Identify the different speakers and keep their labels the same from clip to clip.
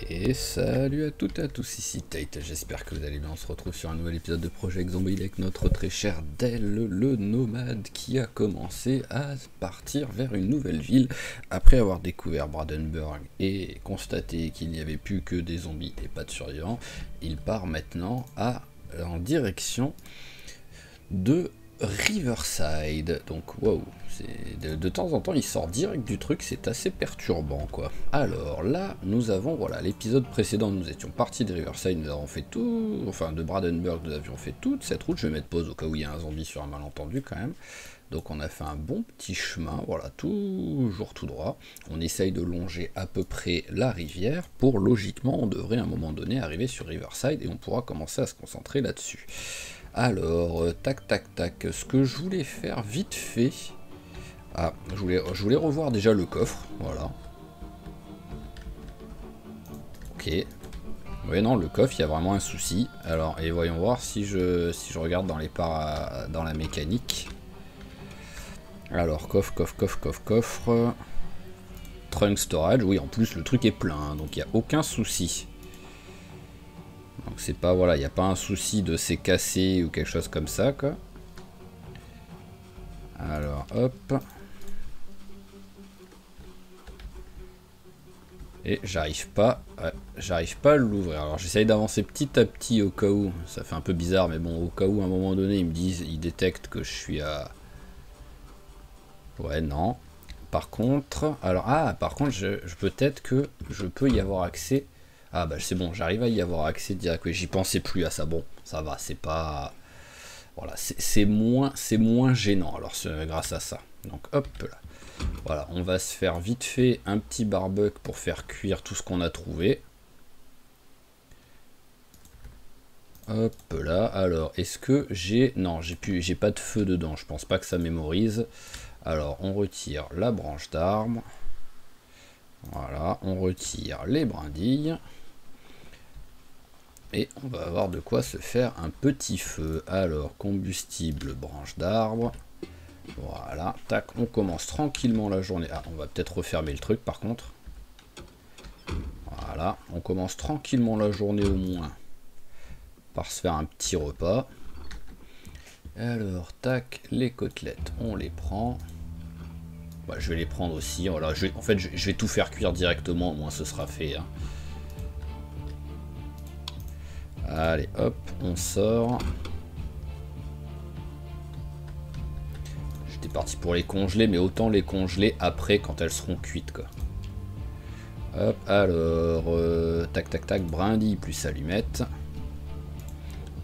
Speaker 1: Et salut à toutes et à tous, ici Tate, j'espère que vous allez bien. On se retrouve sur un nouvel épisode de Project Zomboid avec notre très cher Del, le nomade, qui a commencé à partir vers une nouvelle ville après avoir découvert Brandenburg et constaté qu'il n'y avait plus que des zombies et pas de survivants. Il part maintenant en direction de Riverside. Donc waouh, de temps en temps il sort direct du truc, c'est assez perturbant quoi. Alors là nous avons, voilà, l'épisode précédent nous étions partis de Riverside, nous avons fait tout, enfin de Brandenburg nous avions fait toute cette route. Je vais mettre pause au cas où il y a un zombie sur un malentendu quand même. Donc on a fait un bon petit chemin, voilà, toujours tout droit. On essaye de longer à peu près la rivière pour, logiquement, on devrait à un moment donné arriver sur Riverside et on pourra commencer à se concentrer là-dessus. Alors, tac tac tac, ce que je voulais faire vite fait... Ah, je voulais revoir déjà le coffre, voilà. Ok. Oui, non, le coffre, il y a vraiment un souci. Alors, et voyons voir si je regarde dans dans la mécanique. Alors, coffre. Trunk storage, oui, en plus le truc est plein, hein, donc il n'y a aucun souci. Donc c'est pas, voilà, il n'y a pas un souci de c'est cassé ou quelque chose comme ça, quoi. Alors, hop. Et j'arrive pas à l'ouvrir. Alors j'essaye d'avancer petit à petit au cas où. Ça fait un peu bizarre, mais bon, au cas où à un moment donné, ils détectent que je suis à... Ouais, non. Par contre, alors, par contre, peut-être que je peux y avoir accès. Ah bah c'est bon, j'arrive à y avoir accès direct. Oui, j'y pensais plus à ça. Bon, ça va, c'est pas... Voilà, c'est moins gênant, alors grâce à ça. Donc hop là. Voilà, on va se faire vite fait un petit barbecue pour faire cuire tout ce qu'on a trouvé. Hop là, alors, est-ce que j'ai... Non, j'ai pas de feu dedans, je pense pas que ça mémorise. Alors, on retire la branche d'arbre. Voilà, on retire les brindilles. Et on va avoir de quoi se faire un petit feu. Alors, combustible, branche d'arbre. Voilà, tac, on commence tranquillement la journée. Ah, on va peut-être refermer le truc par contre. Voilà, on commence tranquillement la journée au moins par se faire un petit repas. Alors, tac, les côtelettes, on les prend. Bah, je vais les prendre aussi. Voilà, en fait, je vais tout faire cuire directement, au moins ce sera fait. Hein. Allez, hop, on sort. J'étais parti pour les congeler, mais autant les congeler après quand elles seront cuites, quoi. Hop, alors, tac, tac, tac, brindille plus allumette.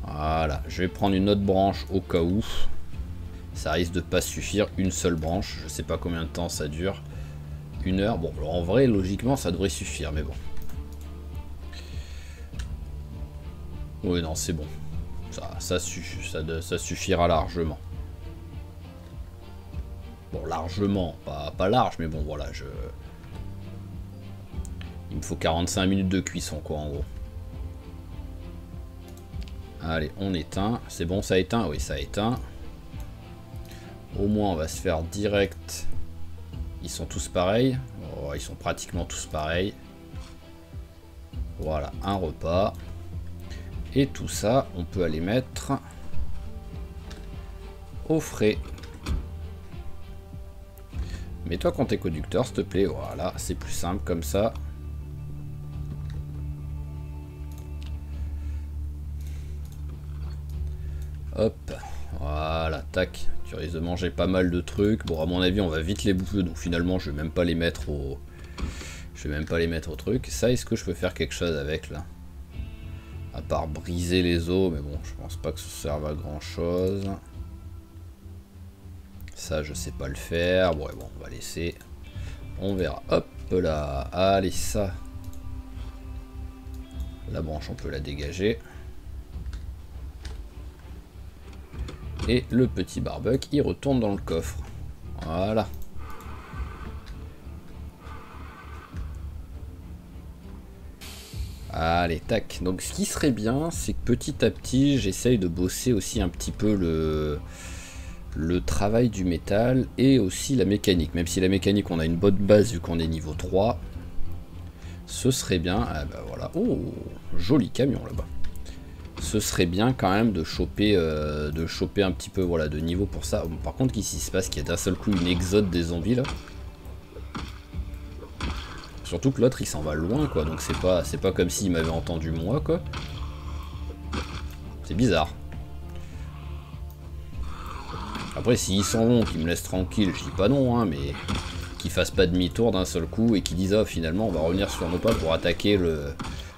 Speaker 1: Voilà, je vais prendre une autre branche au cas où. Ça risque de pas suffire, une seule branche. Je sais pas combien de temps ça dure. 1 heure. Bon, alors en vrai, logiquement, ça devrait suffire, mais bon. Oui, non, c'est bon. Ça suffira largement. Bon, largement, pas large, mais bon, voilà, il me faut 45 minutes de cuisson, quoi, en gros. Allez, on éteint. C'est bon, ça éteint? Oui, ça éteint. Au moins, on va se faire direct. Ils sont tous pareils. Oh, ils sont pratiquement tous pareils. Voilà, un repas. Et tout ça, on peut aller mettre au frais. Mets-toi contre tes conducteurs, s'il te plaît. Voilà, c'est plus simple comme ça. Hop, voilà, tac. Tu risques de manger pas mal de trucs. Bon, à mon avis, on va vite les bouffer, donc finalement, je vais même pas les mettre au... Je vais même pas les mettre au truc. Ça, est-ce que je peux faire quelque chose avec, là? À part briser les os, mais bon, je pense pas que ça serve à grand chose. Ça, je sais pas le faire. Bon, on va laisser. On verra. Hop là. Allez, ça. La branche, on peut la dégager. Et le petit barbecue, il retourne dans le coffre. Voilà. Allez, tac. Donc ce qui serait bien, c'est que petit à petit, j'essaye de bosser aussi un petit peu le... le travail du métal et aussi la mécanique. Même si la mécanique, on a une bonne base vu qu'on est niveau 3. Ce serait bien... Ah bah voilà. Oh, joli camion là-bas. Ce serait bien quand même de choper un petit peu voilà, de niveau pour ça. Par contre, qu'est-ce qui se passe? Qu'il y a d'un seul coup une exode des zombies là. Surtout que l'autre il s'en va loin quoi. Donc c'est pas comme s'il m'avait entendu moi quoi. C'est bizarre. Après s'ils s'en vont, qu'ils me laissent tranquille, je dis pas non hein, mais qu'ils fassent pas demi-tour d'un seul coup et qu'ils disent ah finalement on va revenir sur nos pas pour attaquer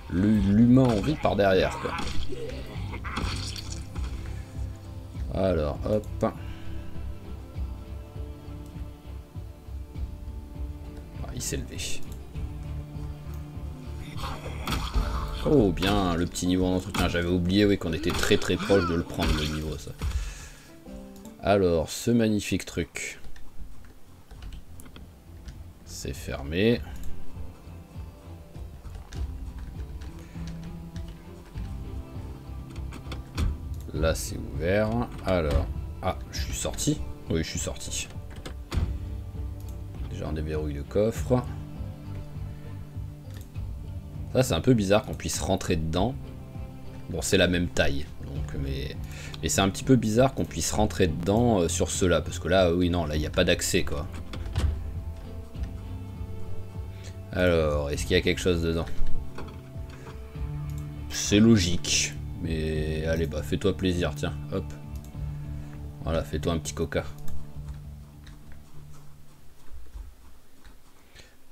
Speaker 1: l'humain en vie par derrière quoi. Alors, hop. Ah, il s'est levé. Oh, bien, le petit niveau d'entretien. J'avais oublié, oui, qu'on était très très proche de le prendre, le niveau, ça. Alors, ce magnifique truc. C'est fermé. Là, c'est ouvert. Alors... Ah, je suis sorti? Oui, je suis sorti. Déjà, on déverrouille le coffre. Ça, c'est un peu bizarre qu'on puisse rentrer dedans. Bon, c'est la même taille. Donc, mais c'est un petit peu bizarre qu'on puisse rentrer dedans sur ceux-là. Parce que là, oui, non, là, il n'y a pas d'accès, quoi. Alors, est-ce qu'il y a quelque chose dedans? C'est logique. Mais allez, bah fais-toi plaisir, tiens, hop. Voilà, fais-toi un petit coca.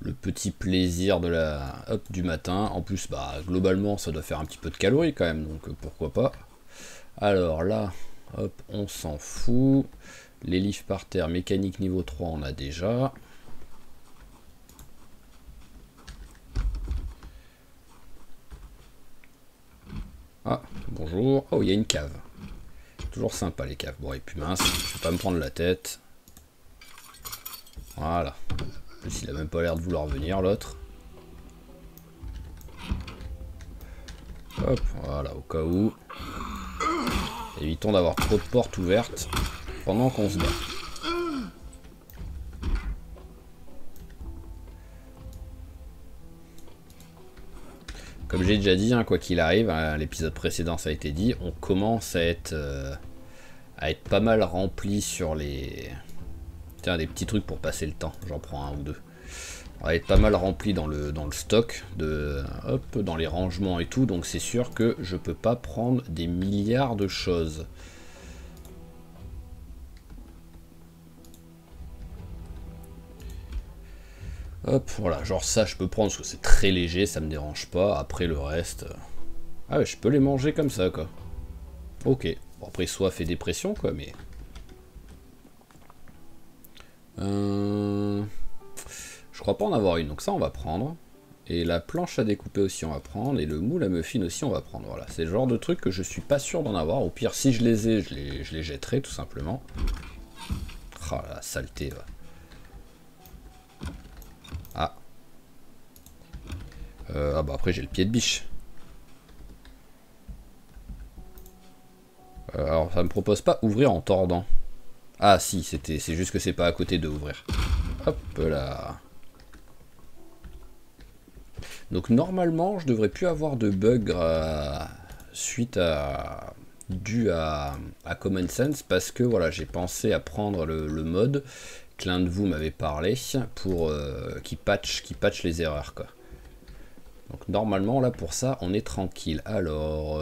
Speaker 1: Le petit plaisir de la... Hop, du matin. En plus, bah globalement, ça doit faire un petit peu de calories quand même, donc pourquoi pas. Alors là, hop, on s'en fout. Les livres par terre, mécanique niveau 3, on a déjà. Ah, bonjour. Oh, il y a une cave. Toujours sympa les caves. Bon, et puis mince, je vais pas me prendre la tête. Voilà. En plus, il a même pas l'air de vouloir venir, l'autre. Hop, voilà, au cas où. Évitons d'avoir trop de portes ouvertes pendant qu'on se bat. Comme j'ai déjà dit, hein, quoi qu'il arrive, hein, l'épisode précédent ça a été dit, on commence à être pas mal rempli sur les... Tiens, des petits trucs pour passer le temps, j'en prends un ou deux. On va être pas mal rempli dans le stock, hop, dans les rangements et tout, donc c'est sûr que je peux pas prendre des milliards de choses. Hop, voilà, genre ça je peux prendre parce que c'est très léger, ça me dérange pas. Après le reste... Ah ouais, je peux les manger comme ça quoi. Ok, bon, après soif et dépression quoi, mais... Je crois pas en avoir une, donc ça on va prendre. Et la planche à découper aussi on va prendre. Et le moule à muffin aussi on va prendre. Voilà, c'est le genre de truc que je suis pas sûr d'en avoir. Au pire, si je les ai, je les jetterai tout simplement. Ah la saleté va. Ah. Ah bah après j'ai le pied de biche. Alors ça me propose pas ouvrir en tordant. Ah si, c'est juste que c'est pas à côté de ouvrir. Hop là. Donc normalement je devrais plus avoir de bug suite à... dû à Common Sense, parce que voilà, j'ai pensé à prendre le mode que l'un de vous m'avait parlé pour qui patch les erreurs quoi. Donc normalement là pour ça on est tranquille. Alors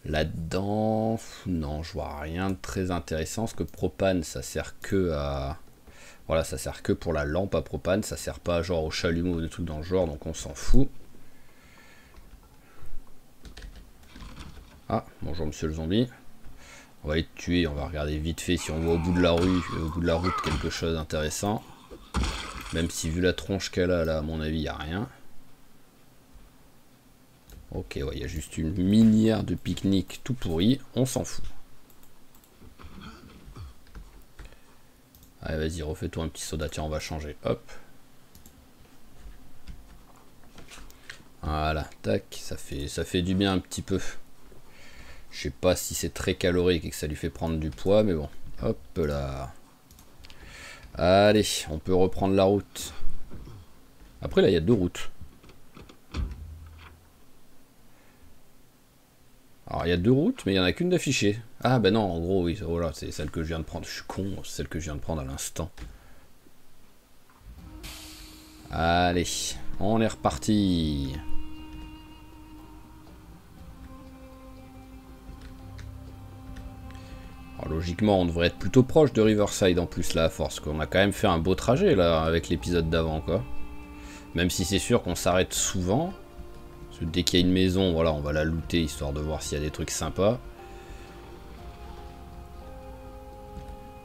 Speaker 1: là-dedans, non, je vois rien de très intéressant, parce que propane ça sert que à... Voilà, ça sert que pour la lampe à propane, ça sert pas genre au chalumeau ou des trucs dans le genre, donc on s'en fout. Ah, bonjour monsieur le zombie. On va être tué, on va regarder vite fait si on voit au bout de la rue, au bout de la route quelque chose d'intéressant. Même si vu la tronche qu'elle a là, à mon avis, il n'y a rien. Ok, ouais, il y a juste une minière de pique-nique tout pourri, on s'en fout. Allez, vas-y, refais-toi un petit soda, tiens, on va changer, hop. Voilà, tac, ça fait du bien un petit peu. Je sais pas si c'est très calorique et que ça lui fait prendre du poids, mais bon. Hop là. Allez, on peut reprendre la route. Après là, il y a 2 routes. Alors il y a 2 routes, mais il n'y en a qu'une d'affichée. Ah ben non, en gros, oui, voilà, c'est celle que je viens de prendre. Je suis con, c'est celle que je viens de prendre à l'instant. Allez, on est reparti. Alors, logiquement, on devrait être plutôt proche de Riverside en plus là, à force qu'on a quand même fait un beau trajet là avec l'épisode d'avant quoi. Même si c'est sûr qu'on s'arrête souvent. Parce que dès qu'il y a une maison, voilà, on va la looter histoire de voir s'il y a des trucs sympas.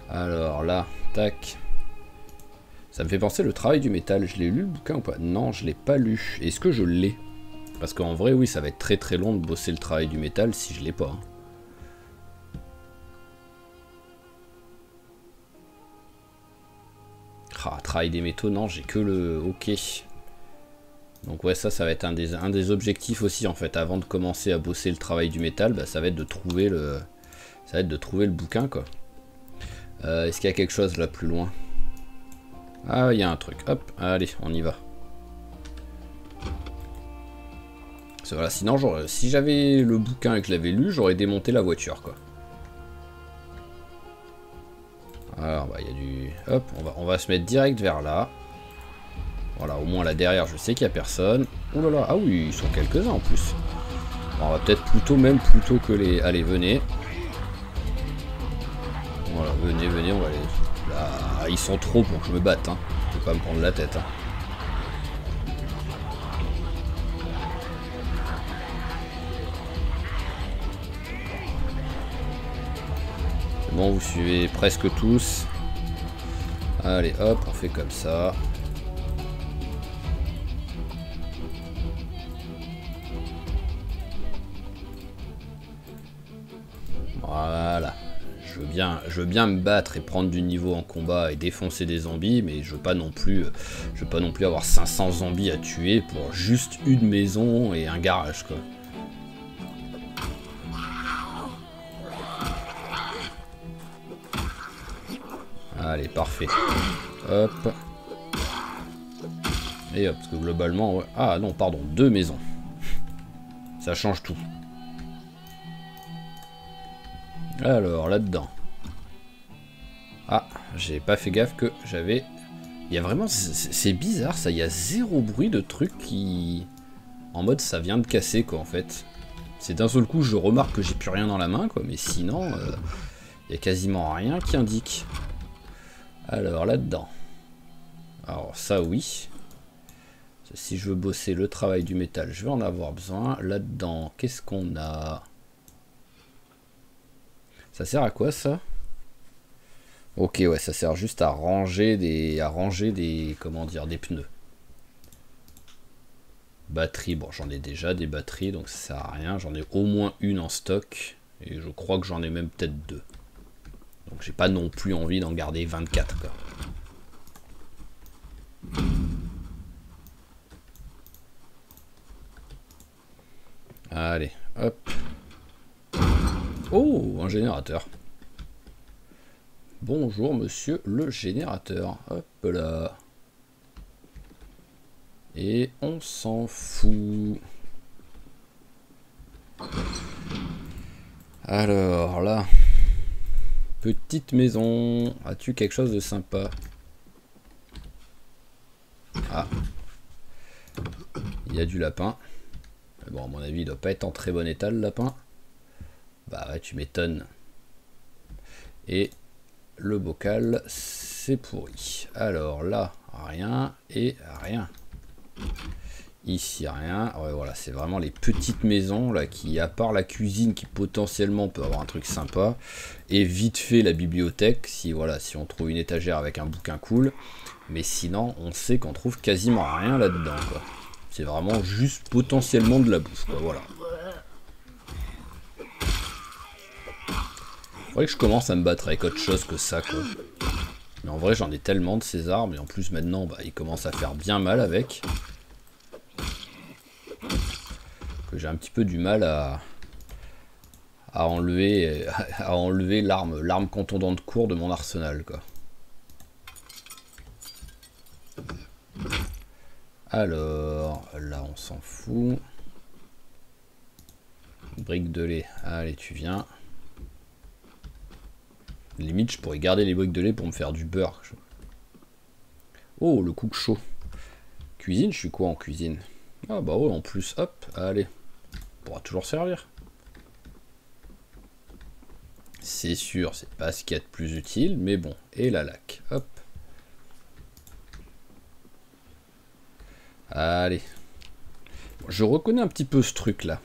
Speaker 1: Alors là, tac. Ça me fait penser le travail du métal. Je l'ai lu le bouquin ou pas? Non, je l'ai pas lu. Est-ce que je l'ai? Parce qu'en vrai, oui, ça va être très très long de bosser le travail du métal si je l'ai pas. Ah, travail des métaux, non, j'ai que le... Ok. Donc ouais, ça va être un des objectifs aussi, en fait. Avant de commencer à bosser le travail du métal, bah, ça va être de trouver le... Ça va être de trouver le bouquin, quoi. Est-ce qu'il y a quelque chose là plus loin? Ah, il y a un truc. Hop, allez, on y va. Voilà, sinon, si j'avais le bouquin et que je l'avais lu, j'aurais démonté la voiture, quoi. Alors, bah, il y a du... Hop, on va se mettre direct vers là. Voilà, au moins là derrière, je sais qu'il n'y a personne. Oh là là, ah oui, ils sont quelques-uns en plus. Bon, on va peut-être plutôt que les... Allez, venez. Voilà, venez, on va les... Là, ils sont trop pour que je me batte, hein. Je vais pas me prendre la tête, hein. C'est bon, vous suivez presque tous. Allez, hop, on fait comme ça. Voilà. Je veux bien me battre et prendre du niveau en combat et défoncer des zombies, mais je veux pas non plus avoir 500 zombies à tuer pour juste une maison et un garage, quoi. Allez, parfait. Hop. Et hop, parce que globalement... Ouais. Ah non, pardon, 2 maisons. Ça change tout. Alors, là-dedans. Ah, j'ai pas fait gaffe que j'avais... Il y a vraiment... C'est bizarre, ça. Il y a 0 bruit de truc qui... En mode, ça vient de casser, quoi, en fait. C'est d'un seul coup, je remarque que j'ai plus rien dans la main, quoi. Mais sinon, il y a quasiment rien qui indique. Alors, là-dedans. Alors, ça, oui. Si je veux bosser le travail du métal, je vais en avoir besoin. Là-dedans, qu'est-ce qu'on a? Ça sert à quoi, ça? Ok, ouais, ça sert juste à ranger des, comment dire, des pneus. Batterie, bon, j'en ai déjà des batteries, donc ça sert à rien. J'en ai au moins une en stock, et je crois que j'en ai même peut-être 2. Donc j'ai pas non plus envie d'en garder 24, quoi. Allez, hop. Oh, un générateur. Bonjour, monsieur le générateur. Hop là. Et on s'en fout. Alors là. Petite maison. As-tu quelque chose de sympa? Ah. Il y a du lapin. Bon, à mon avis, il doit pas être en très bon état, le lapin. Bah ouais, tu m'étonnes. Et le bocal, c'est pourri. Alors là, rien et rien. Ici, rien. Ouais, voilà, c'est vraiment les petites maisons là qui, à part la cuisine qui potentiellement peut avoir un truc sympa, et vite fait la bibliothèque, si voilà, si on trouve une étagère avec un bouquin cool. Mais sinon, on sait qu'on trouve quasiment rien là-dedans, quoi. C'est vraiment juste potentiellement de la bouffe, quoi, voilà. Faudrait que je commence à me battre avec autre chose que ça, quoi. Mais en vrai, j'en ai tellement de ces armes, et en plus maintenant, bah, il commence à faire bien mal avec. Que j'ai un petit peu du mal à à enlever l'arme contondante court de mon arsenal, quoi. Alors, là on s'en fout. Brique de lait, allez tu viens. Limite je pourrais garder les briques de lait pour me faire du beurre. Oh, le cook chaud. Cuisine, je suis quoi en cuisine? Ah bah ouais, en plus, hop, allez. On pourra toujours servir. C'est sûr, c'est pas ce qu'il y a de plus utile, mais bon. Et la laque, hop. Allez. Je reconnais un petit peu ce truc là.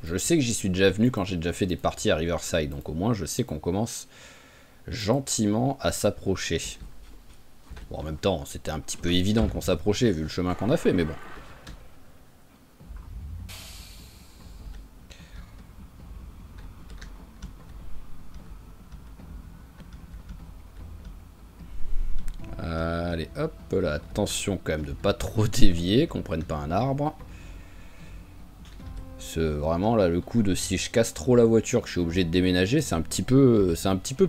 Speaker 1: Je sais que j'y suis déjà venu quand j'ai déjà fait des parties à Riverside, donc au moins je sais qu'on commence gentiment à s'approcher. Bon, en même temps, c'était un petit peu évident qu'on s'approchait vu le chemin qu'on a fait, mais bon. Allez, hop là, attention quand même de pas trop dévier, qu'on prenne pas un arbre. Vraiment là, le coup de si je casse trop la voiture, que je suis obligé de déménager, c'est un petit peu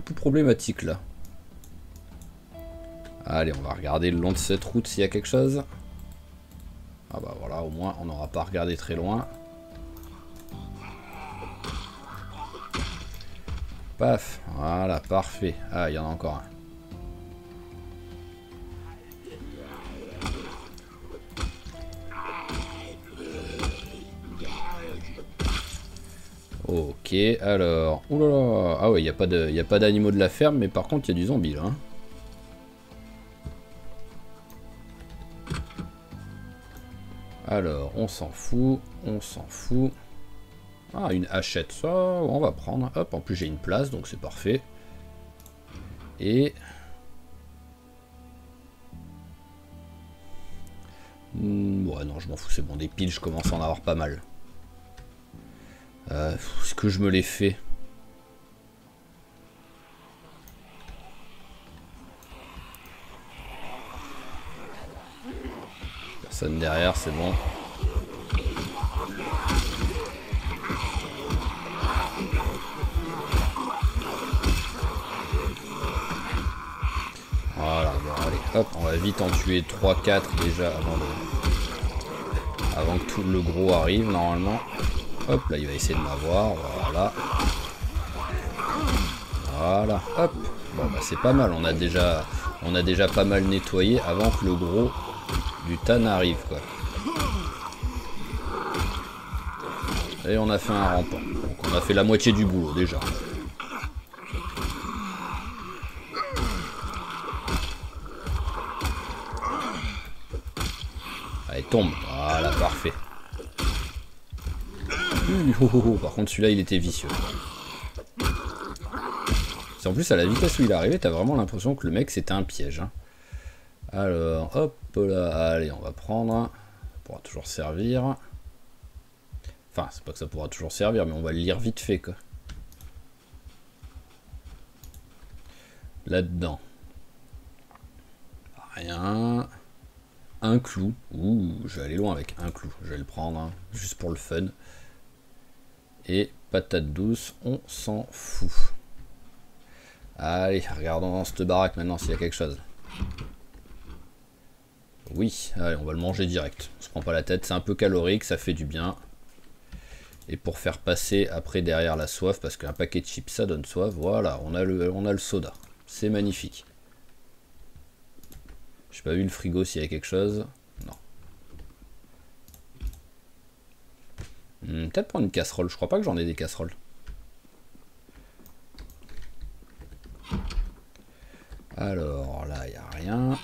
Speaker 1: plus problématique là. Allez, on va regarder le long de cette route s'il y a quelque chose. Ah bah voilà, au moins on n'aura pas regardé très loin. Paf, voilà, parfait. Ah, il y en a encore un. Ok, alors... Oulala. Ah ouais, il n'y a pas d'animaux de la ferme, mais par contre, il y a du zombie, là. Hein. Alors, on s'en fout, on s'en fout. Ah, une hachette, ça, on va prendre. Hop, en plus, j'ai une place, donc c'est parfait. Et... ouais, non, je m'en fous, c'est bon, des piles, je commence à en avoir pas mal. Est-ce que je me les fais? Personne derrière, c'est bon. Voilà, bon allez, hop, on va vite en tuer 3-4 déjà avant que tout le gros arrive normalement. Hop, là il va essayer de m'avoir, voilà. Voilà, hop. Bon bah c'est pas mal, on a déjà pas mal nettoyé avant que le gros du tas n'arrive quoi. Et on a fait un rampant, donc on a fait la moitié du boulot déjà. Allez, tombe, voilà, parfait. Par contre celui-là il était vicieux. En plus à la vitesse où il est arrivé, t'as vraiment l'impression que le mec c'était un piège. Hein. Alors, hop là, allez, on va prendre. Ça pourra toujours servir. Enfin, c'est pas que ça pourra toujours servir, mais on va le lire vite fait, quoi. Là-dedans. Rien. Un clou. Ouh, je vais aller loin avec un clou. Je vais le prendre, hein, juste pour le fun. Et patate douce, on s'en fout. Allez, regardons dans cette baraque maintenant s'il y a quelque chose. Oui, allez, on va le manger direct. On se prend pas la tête, c'est un peu calorique, ça fait du bien. Et pour faire passer après derrière la soif, parce qu'un paquet de chips ça donne soif, voilà, on a le soda. C'est magnifique. J'ai pas vu le frigo s'il y avait quelque chose. Non. Peut-être prendre une casserole, je crois pas que j'en ai des casseroles. Alors là, il n'y a rien.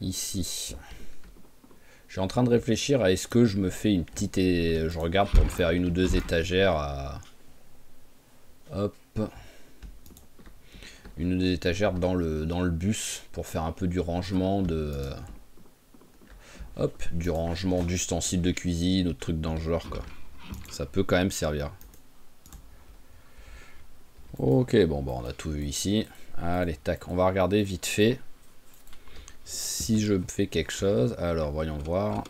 Speaker 1: Ici. Je suis en train de réfléchir à est-ce que je me fais une petite... Je regarde pour me faire une ou deux étagères à... Hop. Une ou deux étagères dans le bus pour faire un peu du rangement de... Hop, du rangement d'ustensiles de cuisine ou de trucs dans le genre, quoi. Ça peut quand même servir. Ok, bon, bah on a tout vu ici. Allez, tac, on va regarder vite fait si je fais quelque chose. Alors, voyons voir.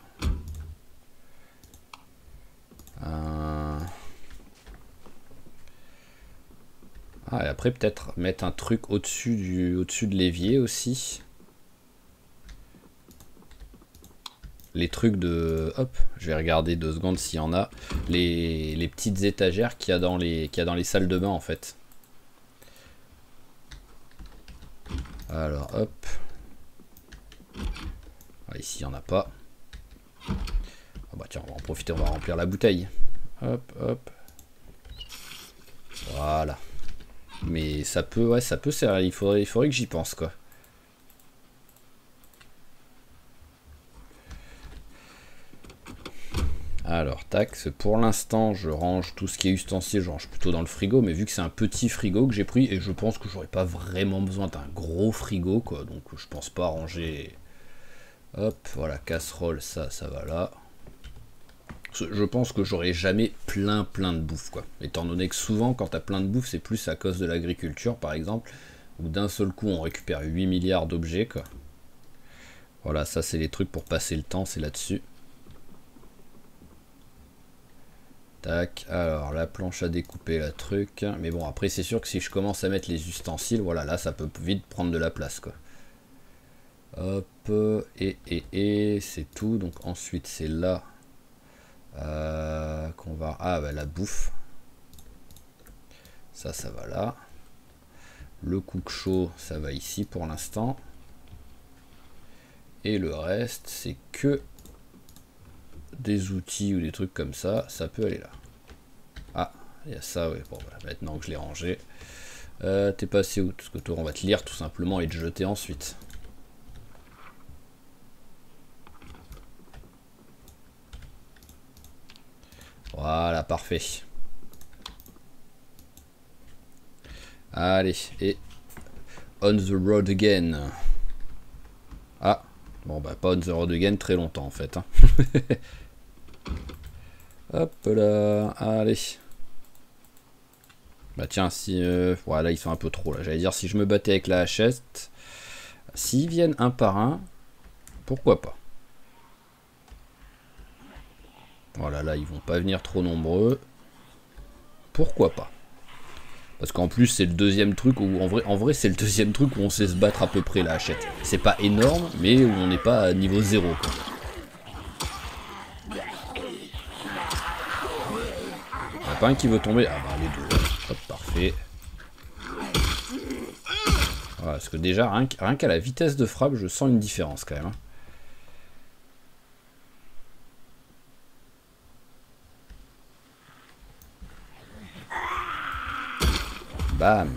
Speaker 1: Ah, et après peut-être mettre un truc au-dessus de l'évier aussi. Les trucs de... Hop, je vais regarder 2 secondes s'il y en a. Les petites étagères qu'il y a dans les salles de bain en fait. Alors hop. Ah, ici il n'y en a pas. Ah bah tiens, on va en profiter, on va remplir la bouteille. Hop, hop. Voilà. Mais ça peut, ouais, ça peut servir. Il faudrait que j'y pense quoi. Alors, tac, pour l'instant, je range tout ce qui est ustensile, je range plutôt dans le frigo, mais vu que c'est un petit frigo que j'ai pris, et je pense que j'aurais pas vraiment besoin d'un gros frigo, quoi, donc je pense pas ranger... Hop, voilà, casserole, ça va là. Je pense que j'aurai jamais plein de bouffe, quoi. Étant donné que souvent, quand t'as plein de bouffe, c'est plus à cause de l'agriculture, par exemple, où d'un seul coup, on récupère 8 milliards d'objets, quoi. Voilà, ça, c'est les trucs pour passer le temps, c'est là-dessus. Tac, alors la planche à découper, la truc. Mais bon, après, c'est sûr que si je commence à mettre les ustensiles, voilà, là, ça peut vite prendre de la place, quoi. Hop, et c'est tout. Donc ensuite, c'est là qu'on va... Ah, bah, la bouffe. Ça va là. Le cook chaud, ça va ici pour l'instant. Et le reste, c'est que des outils ou des trucs comme ça. Ça peut aller là. Ah, il y a ça, ouais. Bon, voilà, maintenant que je l'ai rangé. T'es passé où? Parce que toi, on va te lire tout simplement et te jeter ensuite. Voilà, parfait. Allez, et on the road again. Ah, bon bah pas on the road again très longtemps en fait. Hein. Hop là, allez. Bah tiens, si... voilà, ils sont un peu trop là. J'allais dire, si je me battais avec la hachette, s'ils viennent un par un, pourquoi pas. Voilà, là, ils vont pas venir trop nombreux. Pourquoi pas. Parce qu'en plus, c'est le deuxième truc où, en vrai c'est le deuxième truc où on sait se battre à peu près, la hachette. C'est pas énorme, mais où on n'est pas à niveau 0, quoi. Il n'y en a pas un qui veut tomber. Ah bah, les deux. Hop, parfait. Voilà, parce que déjà, rien qu'à la vitesse de frappe, je sens une différence quand même. Hein. Bam.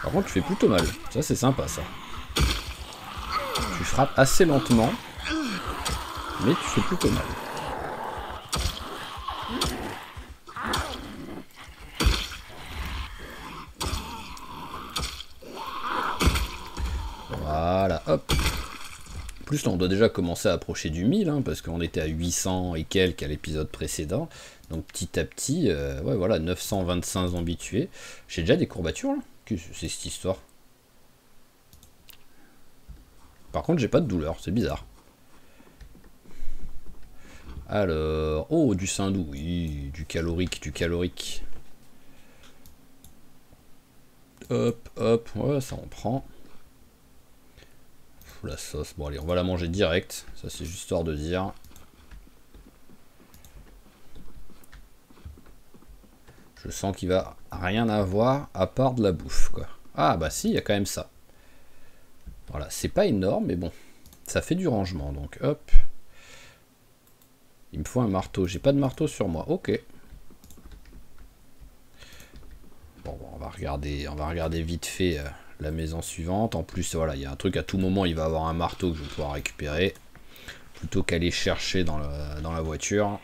Speaker 1: Par contre, tu fais plutôt mal. Ça, c'est sympa, ça. Tu frappes assez lentement, mais tu fais plutôt mal. Voilà, hop. En plus, là, on doit déjà commencer à approcher du 1000, hein, parce qu'on était à 800 et quelques à l'épisode précédent. Donc, petit à petit, ouais, voilà, 925 zombies tués. J'ai déjà des courbatures, là. Qu'est-ce que c'est cette histoire? Par contre, j'ai pas de douleur, c'est bizarre. Alors, oh, du Sindou, oui, du calorique. Hop, hop, ouais, ça on prend. La sauce, bon allez, on va la manger direct, ça c'est juste histoire de dire. Je sens qu'il va rien avoir à part de la bouffe, quoi. Ah bah si, il y a quand même ça. Voilà, c'est pas énorme, mais bon, ça fait du rangement, donc hop. Il me faut un marteau, j'ai pas de marteau sur moi, ok. Bon, on va regarder vite fait la maison suivante. En plus, voilà, il y a un truc à tout moment, il va avoir un marteau que je vais pouvoir récupérer. Plutôt qu'aller chercher dans la voiture.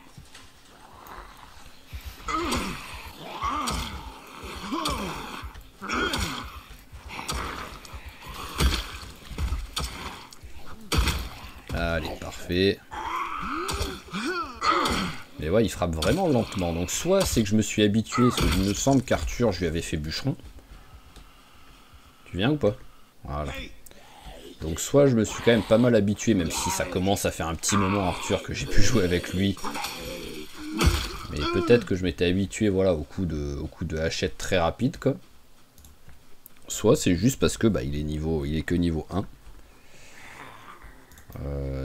Speaker 1: Allez, parfait. Mais ouais, il frappe vraiment lentement. Donc soit c'est que je me suis habitué, parce que il me semble qu'Arthur, je lui avais fait bûcheron. Tu viens ou pas? Voilà. Donc soit je me suis quand même pas mal habitué, même si ça commence à faire un petit moment Arthur que j'ai pu jouer avec lui. Mais peut-être que je m'étais habitué voilà, au coup de hachette très rapide quoi. Soit c'est juste parce que bah, il est que niveau 1.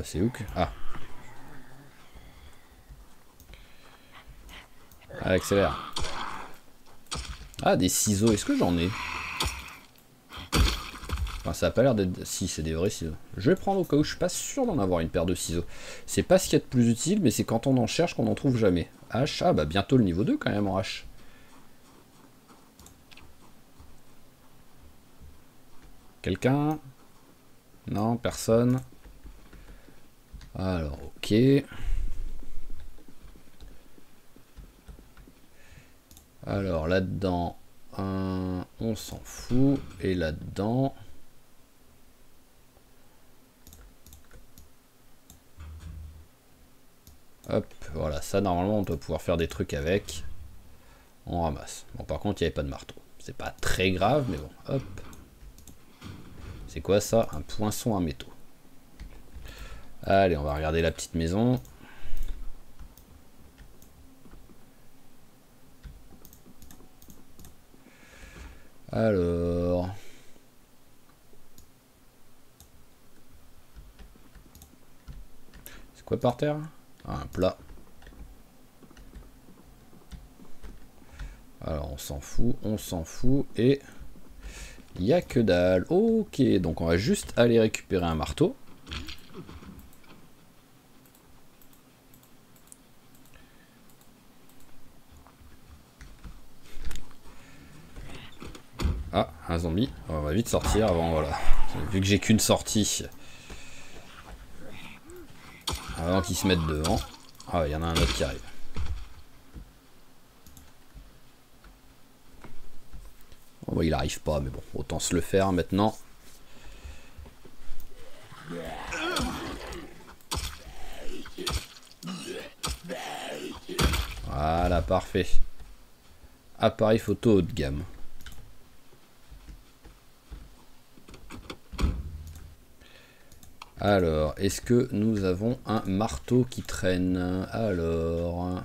Speaker 1: C'est où que... Ah. Ah, accélère. Ah, des ciseaux, est-ce que j'en ai? Enfin, ça a pas l'air d'être... Si, c'est des vrais ciseaux. Je vais prendre au cas où, je suis pas sûr d'en avoir une paire de ciseaux. C'est pas ce qu'il y a de plus utile, mais c'est quand on en cherche qu'on n'en trouve jamais. H, ah bah bientôt le niveau 2 quand même en H. Quelqu'un? Non, personne. Alors, ok. Alors, là-dedans, on s'en fout. Et là-dedans... Hop, voilà, ça normalement on doit pouvoir faire des trucs avec. On ramasse. Bon, par contre, il n'y avait pas de marteau. C'est pas très grave, mais bon, hop. C'est quoi ça? Un poinçon à métaux. Allez, on va regarder la petite maison. Alors... C'est quoi par terre? Ah, un plat. Alors, on s'en fout, et... Il n'y a que dalle. Ok, donc on va juste aller récupérer un marteau. Ah, un zombie. On va vite sortir avant, voilà. Vu que j'ai qu'une sortie. Avant qu'il se mette devant. Ah, il y en a un autre qui arrive. Oh, bah, il arrive pas, mais bon, autant se le faire maintenant. Voilà, parfait. Appareil photo haut de gamme. Alors, est-ce que nous avons un marteau qui traîne? Alors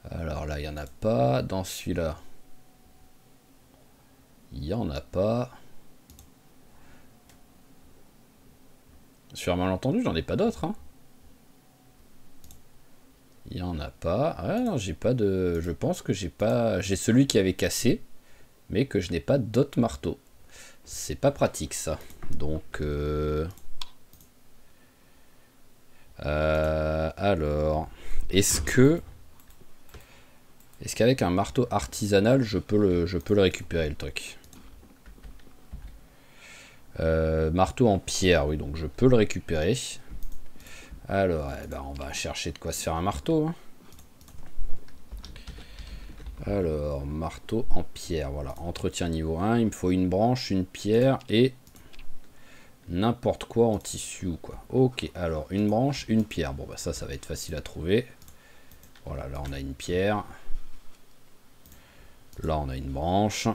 Speaker 1: là, il n'y en a pas. Dans celui-là, il n'y en a pas. Sur un malentendu, j'en ai pas d'autres. Hein. Il n'y en a pas. Ah non, j'ai pas de... Je pense que j'ai pas... J'ai celui qui avait cassé, mais que je n'ai pas d'autres marteaux. C'est pas pratique, ça. Donc... alors... Est-ce qu'avec un marteau artisanal, je peux le récupérer, le truc? Marteau en pierre, oui, donc je peux le récupérer. Alors, eh ben, on va chercher de quoi se faire un marteau. Hein. Alors, marteau en pierre, voilà. Entretien niveau 1, il me faut une branche, une pierre et n'importe quoi en tissu ou quoi. Ok, alors une branche, une pierre. Bon, bah ça va être facile à trouver. Voilà, là on a une pierre. Là on a une branche.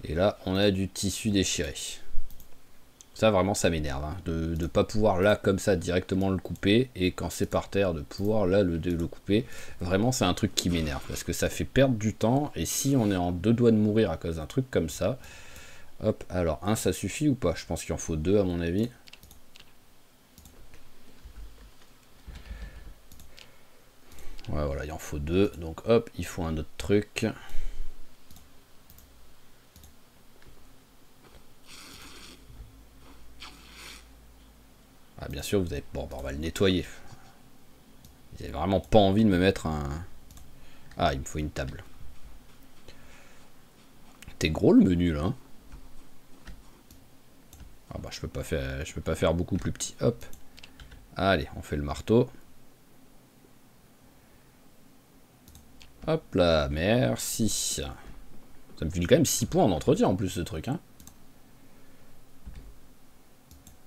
Speaker 1: Et là on a du tissu déchiré. Ça vraiment ça m'énerve hein, de ne pas pouvoir là comme ça directement le couper, et quand c'est par terre de pouvoir là le couper. Vraiment c'est un truc qui m'énerve parce que ça fait perdre du temps, et si on est en deux doigts de mourir à cause d'un truc comme ça. Hop, alors un ça suffit ou pas? Je pense qu'il en faut deux à mon avis. Ouais voilà, il en faut deux, donc hop, il faut un autre truc. Ah, bien sûr, vous avez... Bon, bah, on va le nettoyer. Vous avez vraiment pas envie de me mettre un... Ah, il me faut une table. T'es gros le menu, là. Hein. Ah bah, je peux pas faire beaucoup plus petit. Hop. Allez, on fait le marteau. Hop là, merci. Ça me file quand même 6 points en entretien, en plus, ce truc, hein.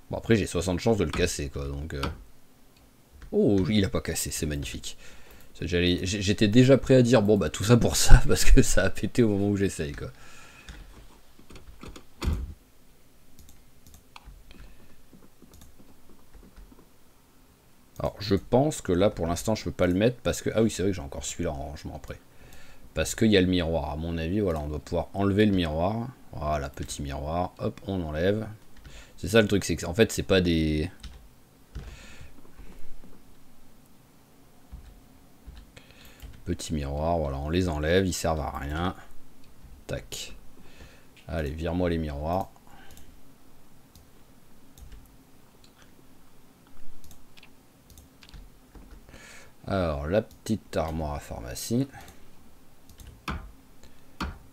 Speaker 1: Bon, après, j'ai 60 chances de le casser, quoi, donc... Oh, il a pas cassé, c'est magnifique. J'étais déjà prêt à dire, bon, bah, tout ça pour ça, parce que ça a pété au moment où j'essaye, quoi. Alors je pense que là pour l'instant je peux pas le mettre parce que... Ah oui c'est vrai que j'ai encore celui-là en rangement après. Parce qu'il y a le miroir, à mon avis, voilà, on doit pouvoir enlever le miroir. Voilà, petit miroir, hop, on enlève. C'est ça le truc, c'est qu'en fait c'est pas des... Petits miroirs, voilà, on les enlève, ils servent à rien. Tac. Allez, vire-moi les miroirs. Alors, la petite armoire à pharmacie.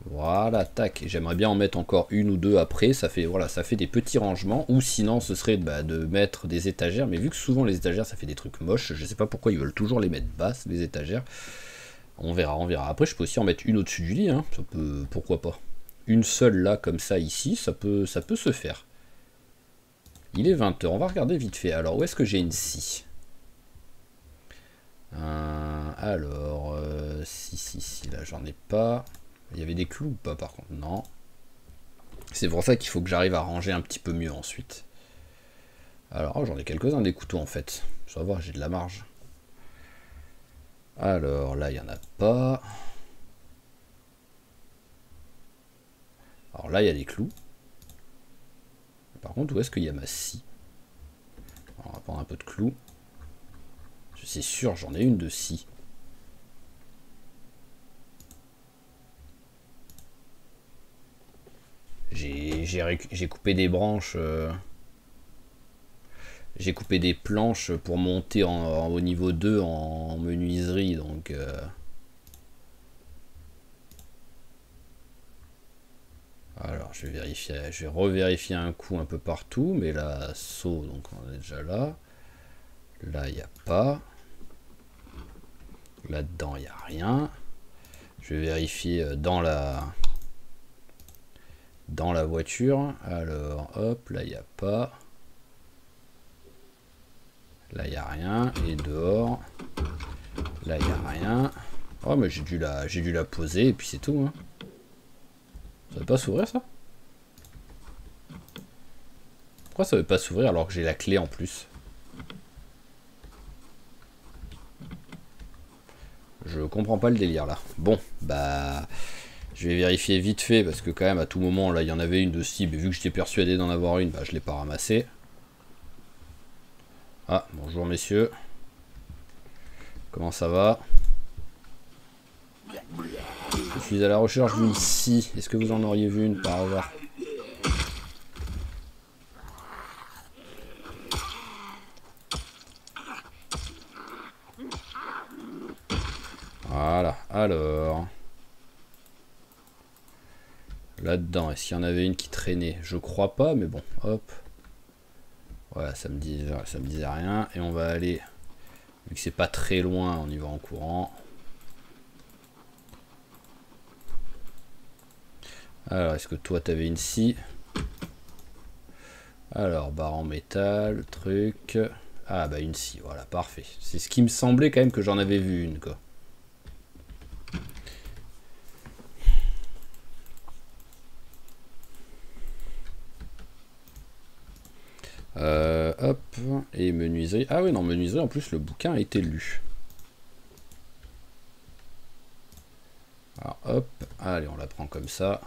Speaker 1: Voilà, tac. J'aimerais bien en mettre encore une ou deux après. Ça fait, voilà, ça fait des petits rangements. Ou sinon, ce serait de mettre des étagères. Mais vu que souvent les étagères, ça fait des trucs moches, je sais pas pourquoi ils veulent toujours les mettre basses, les étagères. On verra, on verra. Après, je peux aussi en mettre une au-dessus du lit. Hein. Ça peut, pourquoi pas. Une seule là, comme ça, ici, ça peut se faire. Il est 20 h. On va regarder vite fait. Alors, où est-ce que j'ai une scie? Alors, si, là j'en ai pas. Il y avait des clous ou pas par contre? Non. C'est pour ça qu'il faut que j'arrive à ranger un petit peu mieux ensuite. Alors, oh, j'en ai quelques-uns des couteaux en fait. Ça va, j'ai de la marge. Alors, là, il n'y en a pas. Alors là, il y a des clous. Par contre, où est-ce qu'il y a ma scie? On va prendre un peu de clous. C'est sûr, j'en ai une de scie. J'ai coupé des branches. J'ai coupé des planches pour monter au niveau 2 en menuiserie. Donc. Alors, je vais vérifier. Je vais revérifier un coup un peu partout. Mais là, saut, donc on est déjà là. Là, il n'y a pas. Là-dedans, il n'y a rien. Je vais vérifier dans la voiture. Alors, hop, là, il n'y a pas. Là, il n'y a rien. Et dehors, là, il n'y a rien. Oh, mais j'ai dû la poser et puis c'est tout. Hein. Ça veut pas s'ouvrir, ça? Pourquoi ça veut pas s'ouvrir alors que j'ai la clé en plus? Je comprends pas le délire, là. Bon, bah... Je vais vérifier vite fait, parce que quand même, à tout moment, là, il y en avait une de scie, mais vu que j'étais persuadé d'en avoir une, bah, je l'ai pas ramassée. Ah, bonjour messieurs. Comment ça va? Je suis à la recherche d'une scie. Est-ce que vous en auriez vu une par hasard? Voilà, alors... Là-dedans, est-ce qu'il y en avait une qui traînait? Je crois pas, mais bon, hop. Voilà, ça me disait rien. Et on va aller... Vu que c'est pas très loin, on y va en courant. Alors, est-ce que toi, t'avais une scie? Alors, barre en métal, truc... Ah, bah une scie, voilà, parfait. C'est ce qui me semblait quand même que j'en avais vu une, quoi. Hop, et menuiserie. Ah oui, non, menuiserie, en plus, le bouquin a été lu. Alors, hop, allez, on la prend comme ça.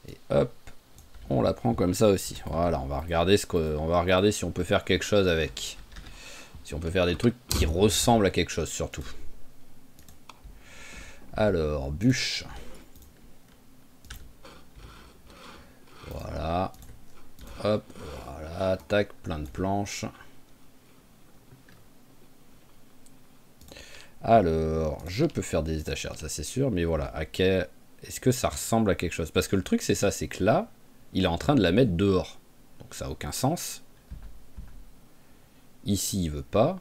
Speaker 1: Et hop, on la prend comme ça aussi. Voilà, on va regarder si on peut faire quelque chose avec. Si on peut faire des trucs qui ressemblent à quelque chose, surtout. Alors, bûche. Voilà. Hop, voilà, tac, plein de planches. Alors, je peux faire des étagères, ça c'est sûr, mais voilà, est-ce que ça ressemble à quelque chose? Parce que le truc c'est ça, c'est que là, il est en train de la mettre dehors. Donc ça n'a aucun sens. Ici, il veut pas.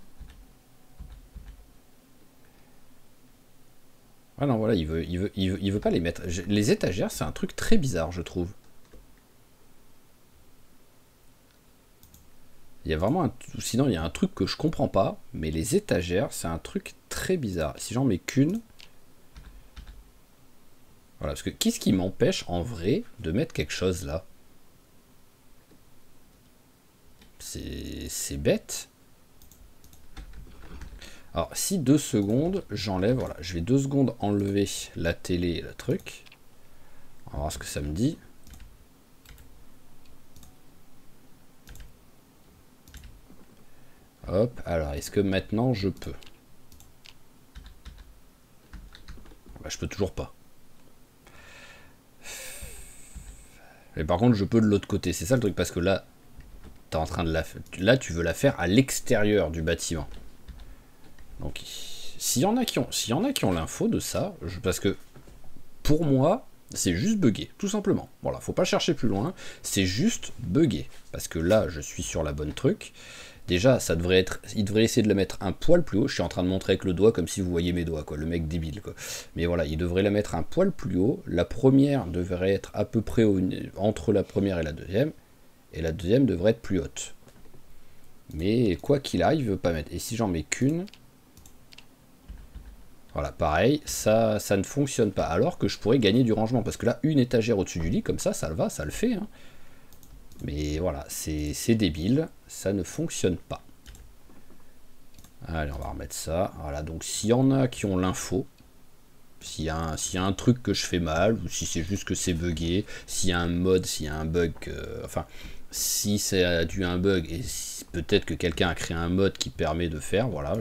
Speaker 1: Ah non, voilà, il veut pas les mettre. Les étagères, c'est un truc très bizarre, je trouve. Il y a vraiment sinon il y a un truc que je comprends pas, mais les étagères, c'est un truc très bizarre. Si j'en mets qu'une... Voilà, parce que qu'est-ce qui m'empêche en vrai de mettre quelque chose là? C'est bête. Alors, si 2 secondes, j'enlève, voilà, je vais 2 secondes enlever la télé et le truc. On va voir ce que ça me dit. Hop, alors, est-ce que maintenant je peux? Bah, je peux toujours pas. Mais par contre, je peux de l'autre côté. C'est ça le truc, parce que là, t'es en train de là, tu veux la faire à l'extérieur du bâtiment. Donc, s'il y en a qui ont l'info de ça, parce que pour moi, c'est juste buggé, tout simplement. Voilà, faut pas chercher plus loin, c'est juste buggé. Parce que là, je suis sur la bonne truc. Déjà, ça devrait être, il devrait essayer de la mettre un poil plus haut. Je suis en train de montrer avec le doigt comme si vous voyez mes doigts, quoi, le mec débile, quoi. Mais voilà, il devrait la mettre un poil plus haut. La première devrait être à peu près entre la première et la deuxième devrait être plus haute. Mais quoi qu'il arrive, il veut pas mettre. Et si j'en mets qu'une, voilà, pareil, ça ne fonctionne pas. Alors que je pourrais gagner du rangement, parce que là, une étagère au-dessus du lit, comme ça le va, ça le fait, hein. Mais voilà, c'est débile, ça ne fonctionne pas. Allez, on va remettre ça. Voilà, donc s'il y en a qui ont l'info, s'il y a un truc que je fais mal, ou si c'est juste que c'est buggé, s'il y a un mode, s'il y a un bug, enfin, si c'est dû à un bug, et peut-être que quelqu'un a créé un mode qui permet de faire, voilà,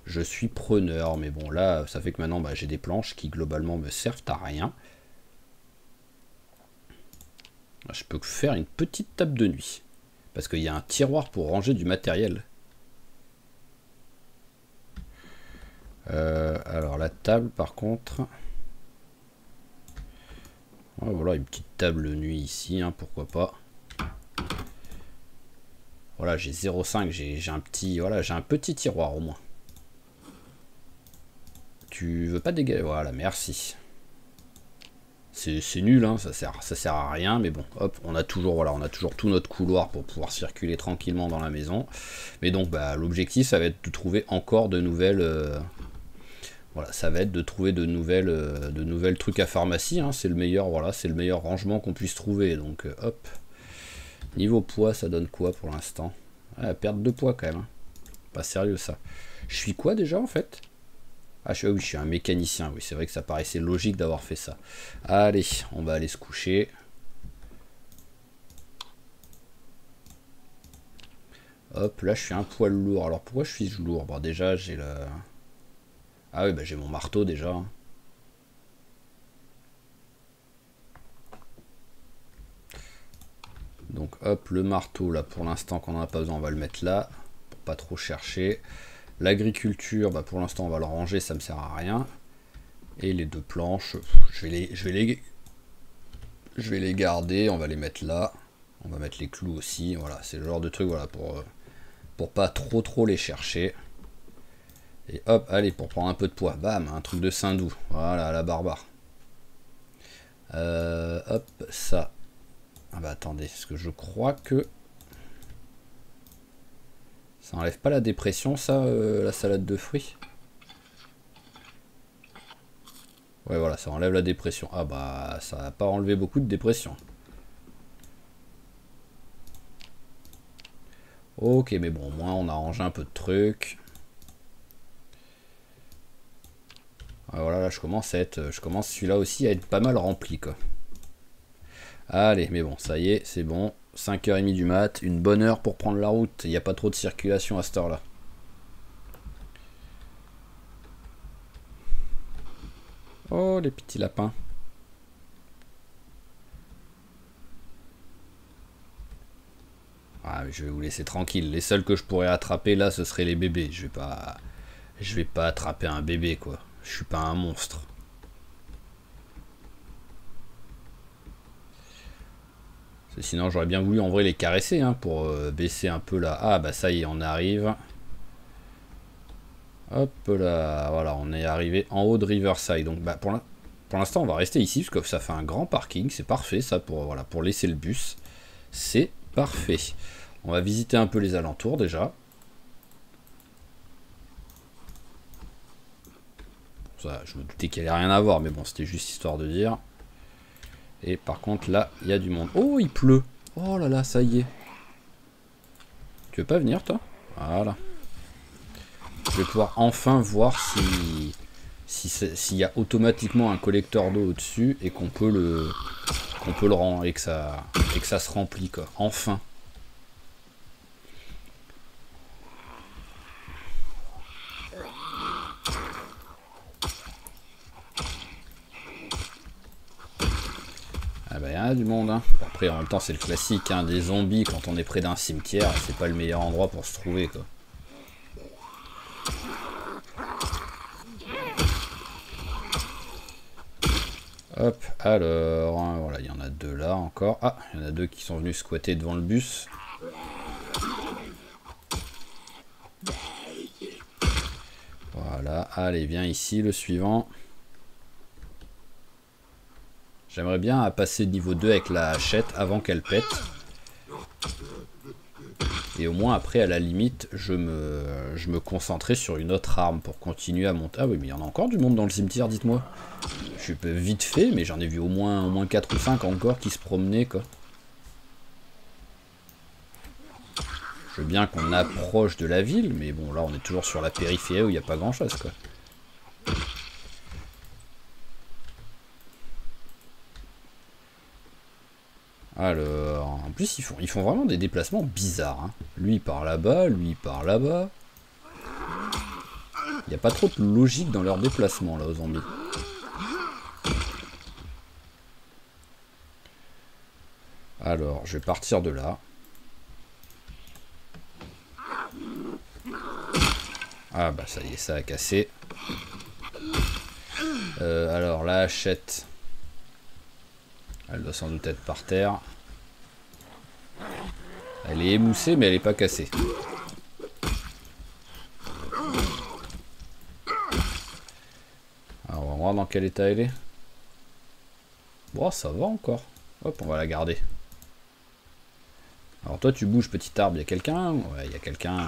Speaker 1: je suis preneur. Mais bon, là, ça fait que maintenant, bah, j'ai des planches qui globalement me servent à rien. Je peux faire une petite table de nuit. Parce qu'il y a un tiroir pour ranger du matériel. Alors la table par contre... Oh, voilà, une petite table de nuit ici, hein, pourquoi pas. Voilà, j'ai 0,5, j'ai un petit... Voilà, j'ai un petit tiroir au moins. Tu veux pas dégager? Voilà, merci. C'est nul, hein, ça sert à rien, mais bon, hop, on a toujours tout notre couloir pour pouvoir circuler tranquillement dans la maison. Mais donc, bah, l'objectif, ça va être de trouver encore de nouvelles, voilà, ça va être de trouver de nouvelles trucs à pharmacie. Hein, c'est le meilleur, voilà, c'est le meilleur rangement qu'on puisse trouver. Donc, hop, niveau poids, ça donne quoi pour l'instant? Ah, perte de poids quand même. Hein. Pas sérieux ça. Je suis quoi déjà en fait? Ah oui, je suis un mécanicien, oui, c'est vrai que ça paraissait logique d'avoir fait ça. Allez, on va aller se coucher. Hop, là je suis un poil lourd. Alors pourquoi je suis lourd? Bon, déjà j'ai le... Ah oui, bah j'ai mon marteau déjà. Donc hop, le marteau là, pour l'instant qu'on n'en a pas besoin, on va le mettre là, pour pas trop chercher. L'agriculture, bah pour l'instant on va le ranger, ça me sert à rien. Et les 2 planches, je vais les garder, on va les mettre là. On va mettre les clous aussi, voilà, c'est le genre de truc, voilà, pour pas trop les chercher. Et hop, allez, pour prendre un peu de poids, bam, un truc de Saint-Doux, voilà, la barbare. Hop, ça. Ah bah attendez, parce que je crois que... Ça enlève pas la dépression, ça, la salade de fruits? Ouais, voilà, ça enlève la dépression. Ah bah, ça n'a pas enlevé beaucoup de dépression. Ok, mais bon, au moins on a rangé un peu de trucs. Ouais, voilà, là je commence celui-là aussi à être pas mal rempli, quoi. Allez, mais bon, ça y est, c'est bon. 5h30 du mat, une bonne heure pour prendre la route. Il n'y a pas trop de circulation à cette heure-là. Oh, les petits lapins. Ah, mais je vais vous laisser tranquille. Les seuls que je pourrais attraper là, ce seraient les bébés. Je vais pas attraper un bébé, quoi. Je suis pas un monstre. Sinon, j'aurais bien voulu en vrai les caresser, hein, pour baisser un peu là. Ah, bah ça y est, on arrive. Hop là, voilà, on est arrivé en haut de Riverside. Donc, bah, pour l'instant, on va rester ici, parce que ça fait un grand parking. C'est parfait, ça, voilà, pour laisser le bus. C'est parfait. On va visiter un peu les alentours, déjà. Ça, je me doutais qu'il n'y allait rien à voir, mais bon, c'était juste histoire de dire. Et par contre, là, il y a du monde. Oh, il pleut. Oh là là, ça y est. Tu veux pas venir, toi? Voilà. Je vais pouvoir enfin voir s'il y a automatiquement un collecteur d'eau au-dessus et qu'on peut le rendre et que ça se remplit, quoi. Enfin. Ah bah y a du monde, hein. Après en même temps c'est le classique, hein, des zombies quand on est près d'un cimetière, c'est pas le meilleur endroit pour se trouver, quoi. Hop, alors, hein, voilà, il y en a deux là encore. Ah, il y en a deux qui sont venus squatter devant le bus. Voilà, allez, viens ici, le suivant. J'aimerais bien passer niveau 2 avec la hachette avant qu'elle pète. Et au moins après, à la limite, je me concentrais sur une autre arme pour continuer à monter. Ah oui, mais il y en a encore du monde dans le cimetière, dites-moi. Je suis vite fait, mais j'en ai vu au moins 4 ou 5 encore qui se promenaient, quoi. Je veux bien qu'on approche de la ville, mais bon, là, on est toujours sur la périphérie où il n'y a pas grand-chose, quoi. Alors, en plus, ils font vraiment des déplacements bizarres, hein. Lui, il part là-bas, lui, il part là-bas. Il n'y a pas trop de logique dans leur déplacement, là, aux zombies. Alors, je vais partir de là. Ah bah ça y est, ça a cassé. Alors, la hachette. Elle doit sans doute être par terre. Elle est émoussée, mais elle n'est pas cassée. Alors, on va voir dans quel état elle est. Bon, ça va encore. Hop, on va la garder. Alors toi, tu bouges, petit arbre. Il y a quelqu'un? Ouais, il y a quelqu'un.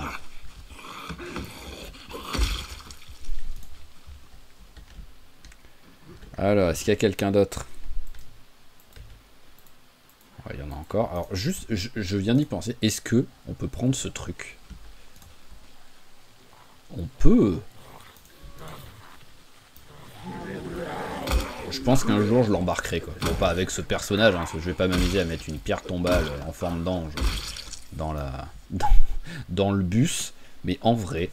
Speaker 1: Alors, est-ce qu'il y a quelqu'un d'autre? Ouais, il y en a encore. Alors, juste, je viens d'y penser. Est-ce que on peut prendre ce truc? On peut. Je pense qu'un jour, je l'embarquerai, quoi. Bon, pas avec ce personnage, hein, parce que je vais pas m'amuser à mettre une pierre tombale en forme d'ange dans le bus. Mais en vrai...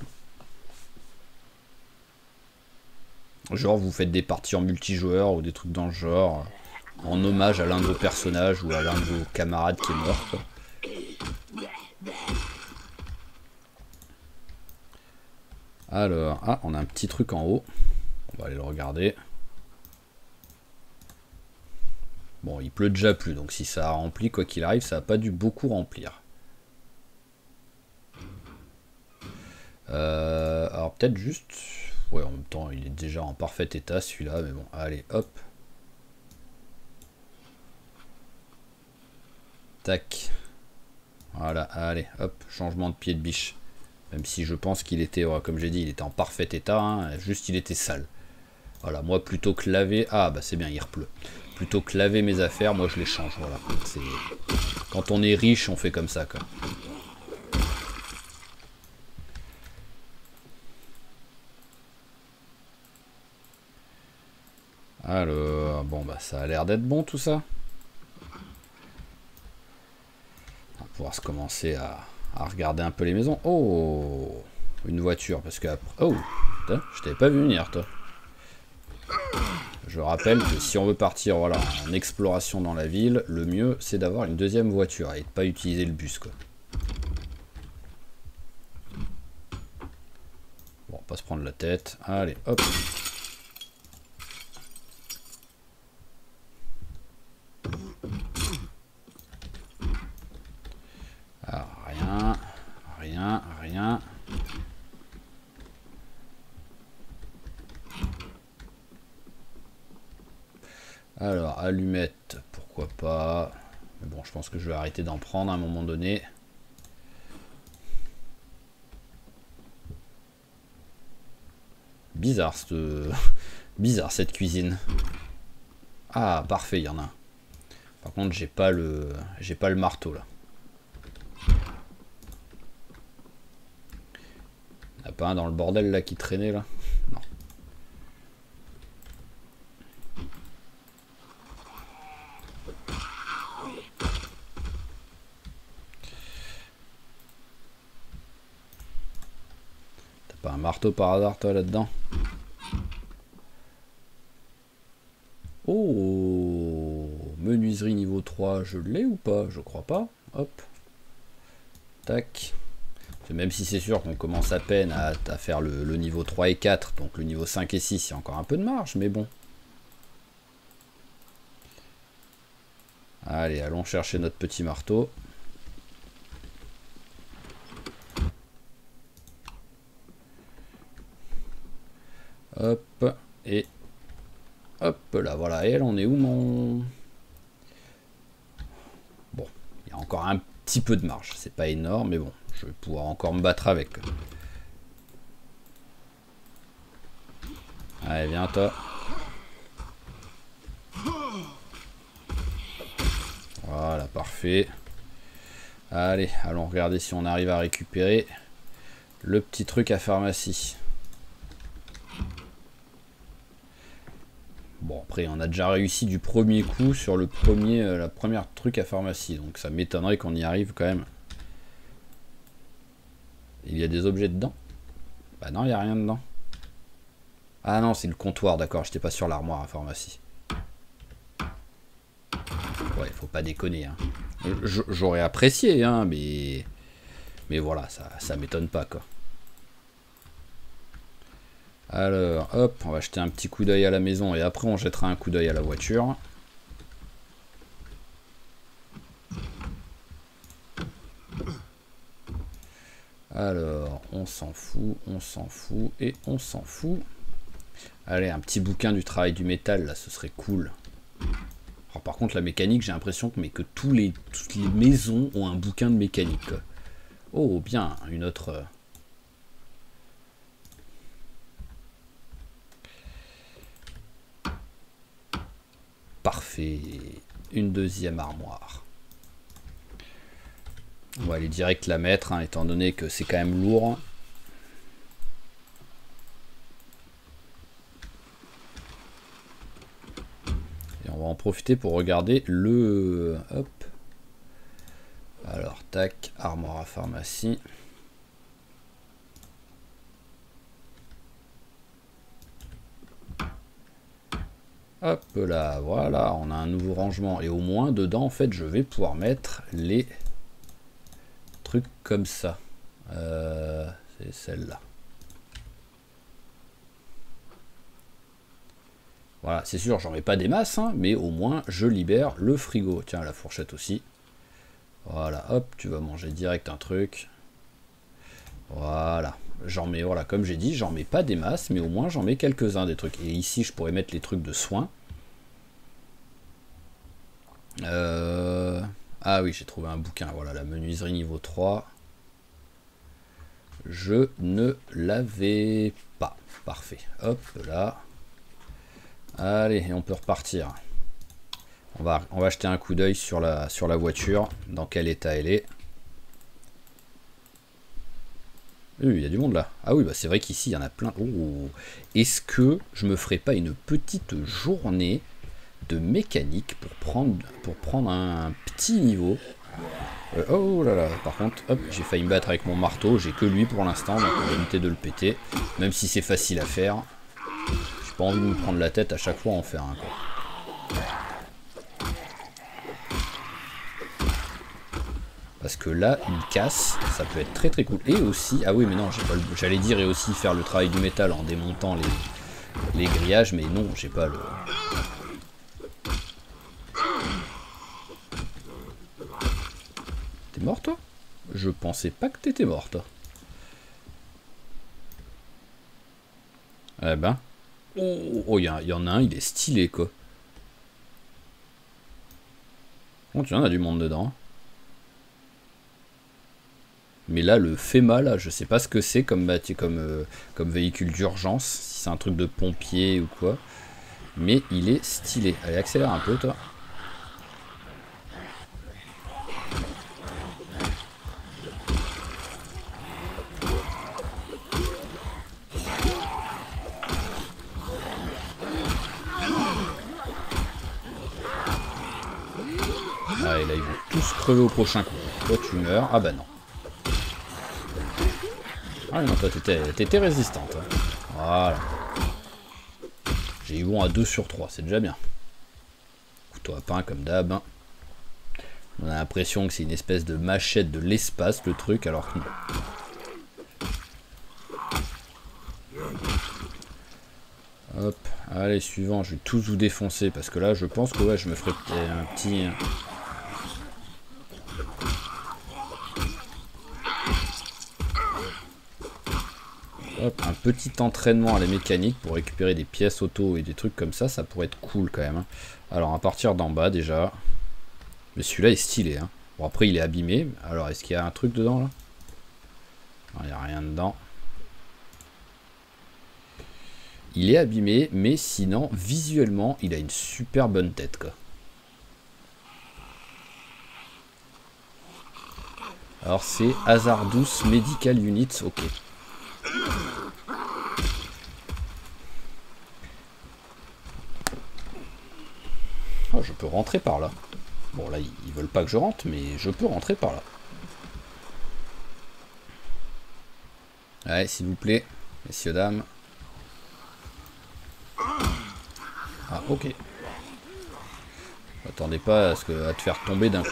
Speaker 1: Genre, vous faites des parties en multijoueur ou des trucs dans le genre, en hommage à l'un de vos personnages ou à l'un de vos camarades qui est mort, quoi. Alors, ah, on a un petit truc en haut. On va aller le regarder. Bon, il pleut déjà plus, donc si ça a rempli, quoi qu'il arrive, ça n'a pas dû beaucoup remplir. Alors peut-être juste... Ouais, en même temps, il est déjà en parfait état, celui-là, mais bon, allez, hop. Tac. Voilà, allez, hop, changement de pied de biche. Même si je pense qu'il était, comme j'ai dit, il était en parfait état, hein, juste il était sale. Voilà, moi plutôt que laver... Ah, bah c'est bien, il repleut. Plutôt que laver mes affaires, moi je les change, voilà. Quand on est riche, on fait comme ça, quoi. Alors, bon, bah ça a l'air d'être bon tout ça. On va pouvoir se commencer à regarder un peu les maisons. Oh, une voiture, parce que après... Oh, putain, je t'avais pas vu venir, toi. Je rappelle que si on veut partir, voilà, en exploration dans la ville, le mieux c'est d'avoir une deuxième voiture et de pas utiliser le bus, quoi. Bon, on va pas se prendre la tête. Allez, hop. Alors, rien. Alors, allumette, pourquoi pas. Mais bon, je pense que je vais arrêter d'en prendre à un moment donné. Bizarre, bizarre cette cuisine. Ah, parfait, il y en a un. Par contre, j'ai pas le marteau là. Y'a pas un dans le bordel là qui traînait là? Non. T'as pas un marteau par hasard toi là-dedans? Oh, menuiserie niveau 3, je l'ai ou pas? Je crois pas. Hop. Tac. Même si c'est sûr qu'on commence à peine à faire le niveau 3 et 4, donc le niveau 5 et 6, il y a encore un peu de marge, mais bon. Allez, allons chercher notre petit marteau. Hop, et hop là, voilà. Et elle, on est où mon... Bon, il y a encore un petit peu de marge, c'est pas énorme, mais bon, je vais pouvoir encore me battre avec. Allez, viens toi. Voilà, parfait. Allez, allons regarder si on arrive à récupérer le petit truc à pharmacie. Bon, après, on a déjà réussi du premier coup sur le premier, la première truc à pharmacie. Donc ça m'étonnerait qu'on y arrive quand même. Il y a des objets dedans? Bah non, il n'y a rien dedans. Ah non, c'est le comptoir, d'accord. J'étais pas sur l'armoire à pharmacie. Ouais, faut pas déconner. Hein. J'aurais apprécié, hein, mais voilà, ça m'étonne pas, quoi. Alors, hop, on va jeter un petit coup d'œil à la maison et après on jettera un coup d'œil à la voiture. Alors, on s'en fout et on s'en fout. Allez, un petit bouquin du travail du métal, là, ce serait cool. Alors, par contre, la mécanique, j'ai l'impression que toutes les maisons ont un bouquin de mécanique, quoi. Oh, bien, une autre... Parfait. Une deuxième armoire. On va aller direct la mettre, hein, étant donné que c'est quand même lourd. Et on va en profiter pour regarder le... Hop. Alors, tac, armoire à pharmacie. Hop là, voilà, on a un nouveau rangement. Et au moins, dedans, en fait, je vais pouvoir mettre les trucs comme ça. C'est celle-là. Voilà, c'est sûr, j'en mets pas des masses, hein, mais au moins, je libère le frigo. Tiens, la fourchette aussi. Voilà, hop, tu vas manger direct un truc. Voilà. J'en mets, voilà, comme j'ai dit, j'en mets pas des masses, mais au moins j'en mets quelques-uns des trucs. Et ici, je pourrais mettre les trucs de soins. Ah oui, j'ai trouvé un bouquin. Voilà, la menuiserie niveau 3. Je ne l'avais pas. Parfait. Hop, là. Allez, et on peut repartir. On va jeter un coup d'œil sur la voiture. Dans quel état elle est. Il y a du monde là. Ah oui, bah c'est vrai qu'ici il y en a plein. Oh. Est-ce que je me ferais pas une petite journée de mécanique pour prendre un petit niveau? Oh là là, par contre, hop, j'ai failli me battre avec mon marteau. J'ai que lui pour l'instant, donc on va éviter de le péter. Même si c'est facile à faire. J'ai pas envie de me prendre la tête à chaque fois à en faire un, quoi. Parce que là, une casse, ça peut être très très cool. Et aussi, ah oui mais non, j'allais dire et aussi faire le travail du métal en démontant les grillages, mais non, j'ai pas le... T'es mort toi? Je pensais pas que t'étais mort toi. Eh ben. Oh, il y en a un, il est stylé quoi. Bon, tu vois, on a du monde dedans. Mais là, le FEMA, là, je sais pas ce que c'est comme véhicule d'urgence, si c'est un truc de pompier ou quoi. Mais il est stylé. Allez, accélère un peu, toi. tous crever au prochain coup. Toi tu meurs. Ah bah non. Ah non, toi t'étais résistante. Hein. Voilà. J'ai eu bon à 2 sur 3, c'est déjà bien. Couteau à pain comme d'hab. Hein. On a l'impression que c'est une espèce de machette de l'espace le truc alors que non. Hop, allez suivant, je vais tous vous défoncer parce que là je pense que ouais je me ferai un petit... Hop, un petit entraînement à la mécanique pour récupérer des pièces auto et des trucs comme ça pourrait être cool quand même. Hein. Alors à partir d'en bas déjà, mais celui-là est stylé. Hein. Bon après il est abîmé, alors est-ce qu'il y a un truc dedans là? Non, il n'y a rien dedans. Il est abîmé, mais sinon, visuellement, il a une super bonne tête, quoi. Alors, c'est Hazardous Medical Units, ok. Oh, je peux rentrer par là. Bon, là, ils veulent pas que je rentre, mais je peux rentrer par là. Allez, s'il vous plaît, messieurs, dames. Ah, ok. Attendez pas à te faire tomber d'un coup.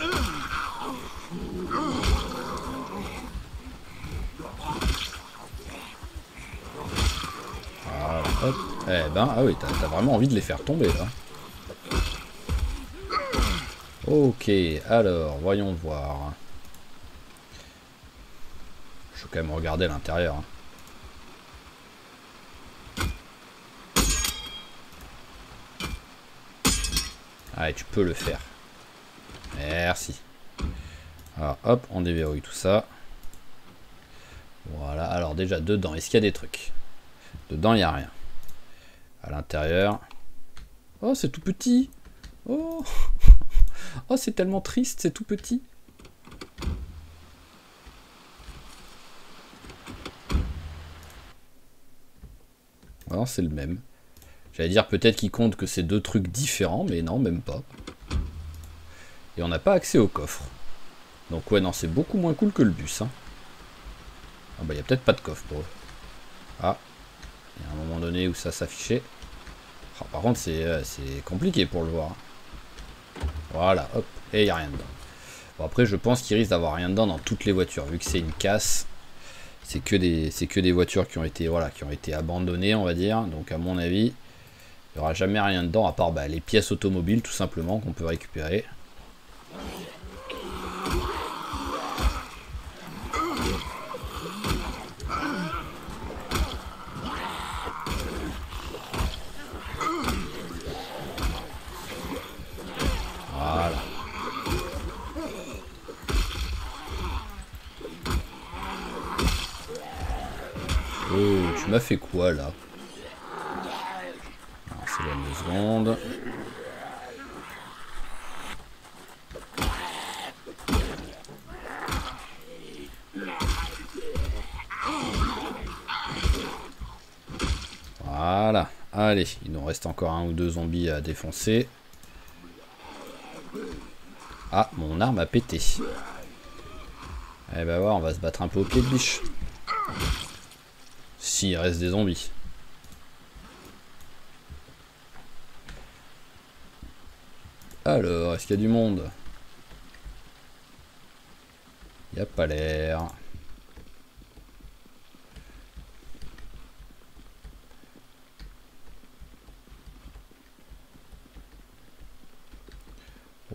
Speaker 1: Voilà, hop. Eh ben, ah oui, t'as vraiment envie de les faire tomber, là. Ok, alors, voyons voir. Je vais quand même regarder à l'intérieur. Hein. Allez, tu peux le faire. Merci. Alors, hop, on déverrouille tout ça. Voilà, alors déjà, dedans, est-ce qu'il y a des trucs? Dedans, il n'y a rien. À l'intérieur... Oh, c'est tout petit. Oh, oh c'est tellement triste, c'est tout petit. Alors, c'est le même. J'allais dire peut-être qu'il compte que c'est deux trucs différents, mais non, même pas. Et on n'a pas accès au coffre. Donc ouais, non, c'est beaucoup moins cool que le bus. Hein. Ah bah, il n'y a peut-être pas de coffre pour eux. Ah, il y a un moment donné où ça s'affichait. Oh, par contre, c'est compliqué pour le voir. Voilà, hop, et il n'y a rien dedans. Bon, après, je pense qu'il risque d'avoir rien dedans dans toutes les voitures. Vu que c'est une casse, c'est que des voitures qui ont été, voilà, qui ont été abandonnées, on va dire. Donc, à mon avis, il n'y aura jamais rien dedans, à part bah, les pièces automobiles, tout simplement, qu'on peut récupérer. Voilà. Oh, tu m'as fait quoi, là? C'est là 2 secondes. Voilà. Allez, il nous reste encore 1 ou 2 zombies à défoncer. Ah, mon arme a pété. Eh ben voilà, on va se battre un peu au pied de biche. S'il reste des zombies. Alors, est-ce qu'il y a du monde? Il n'y a pas l'air.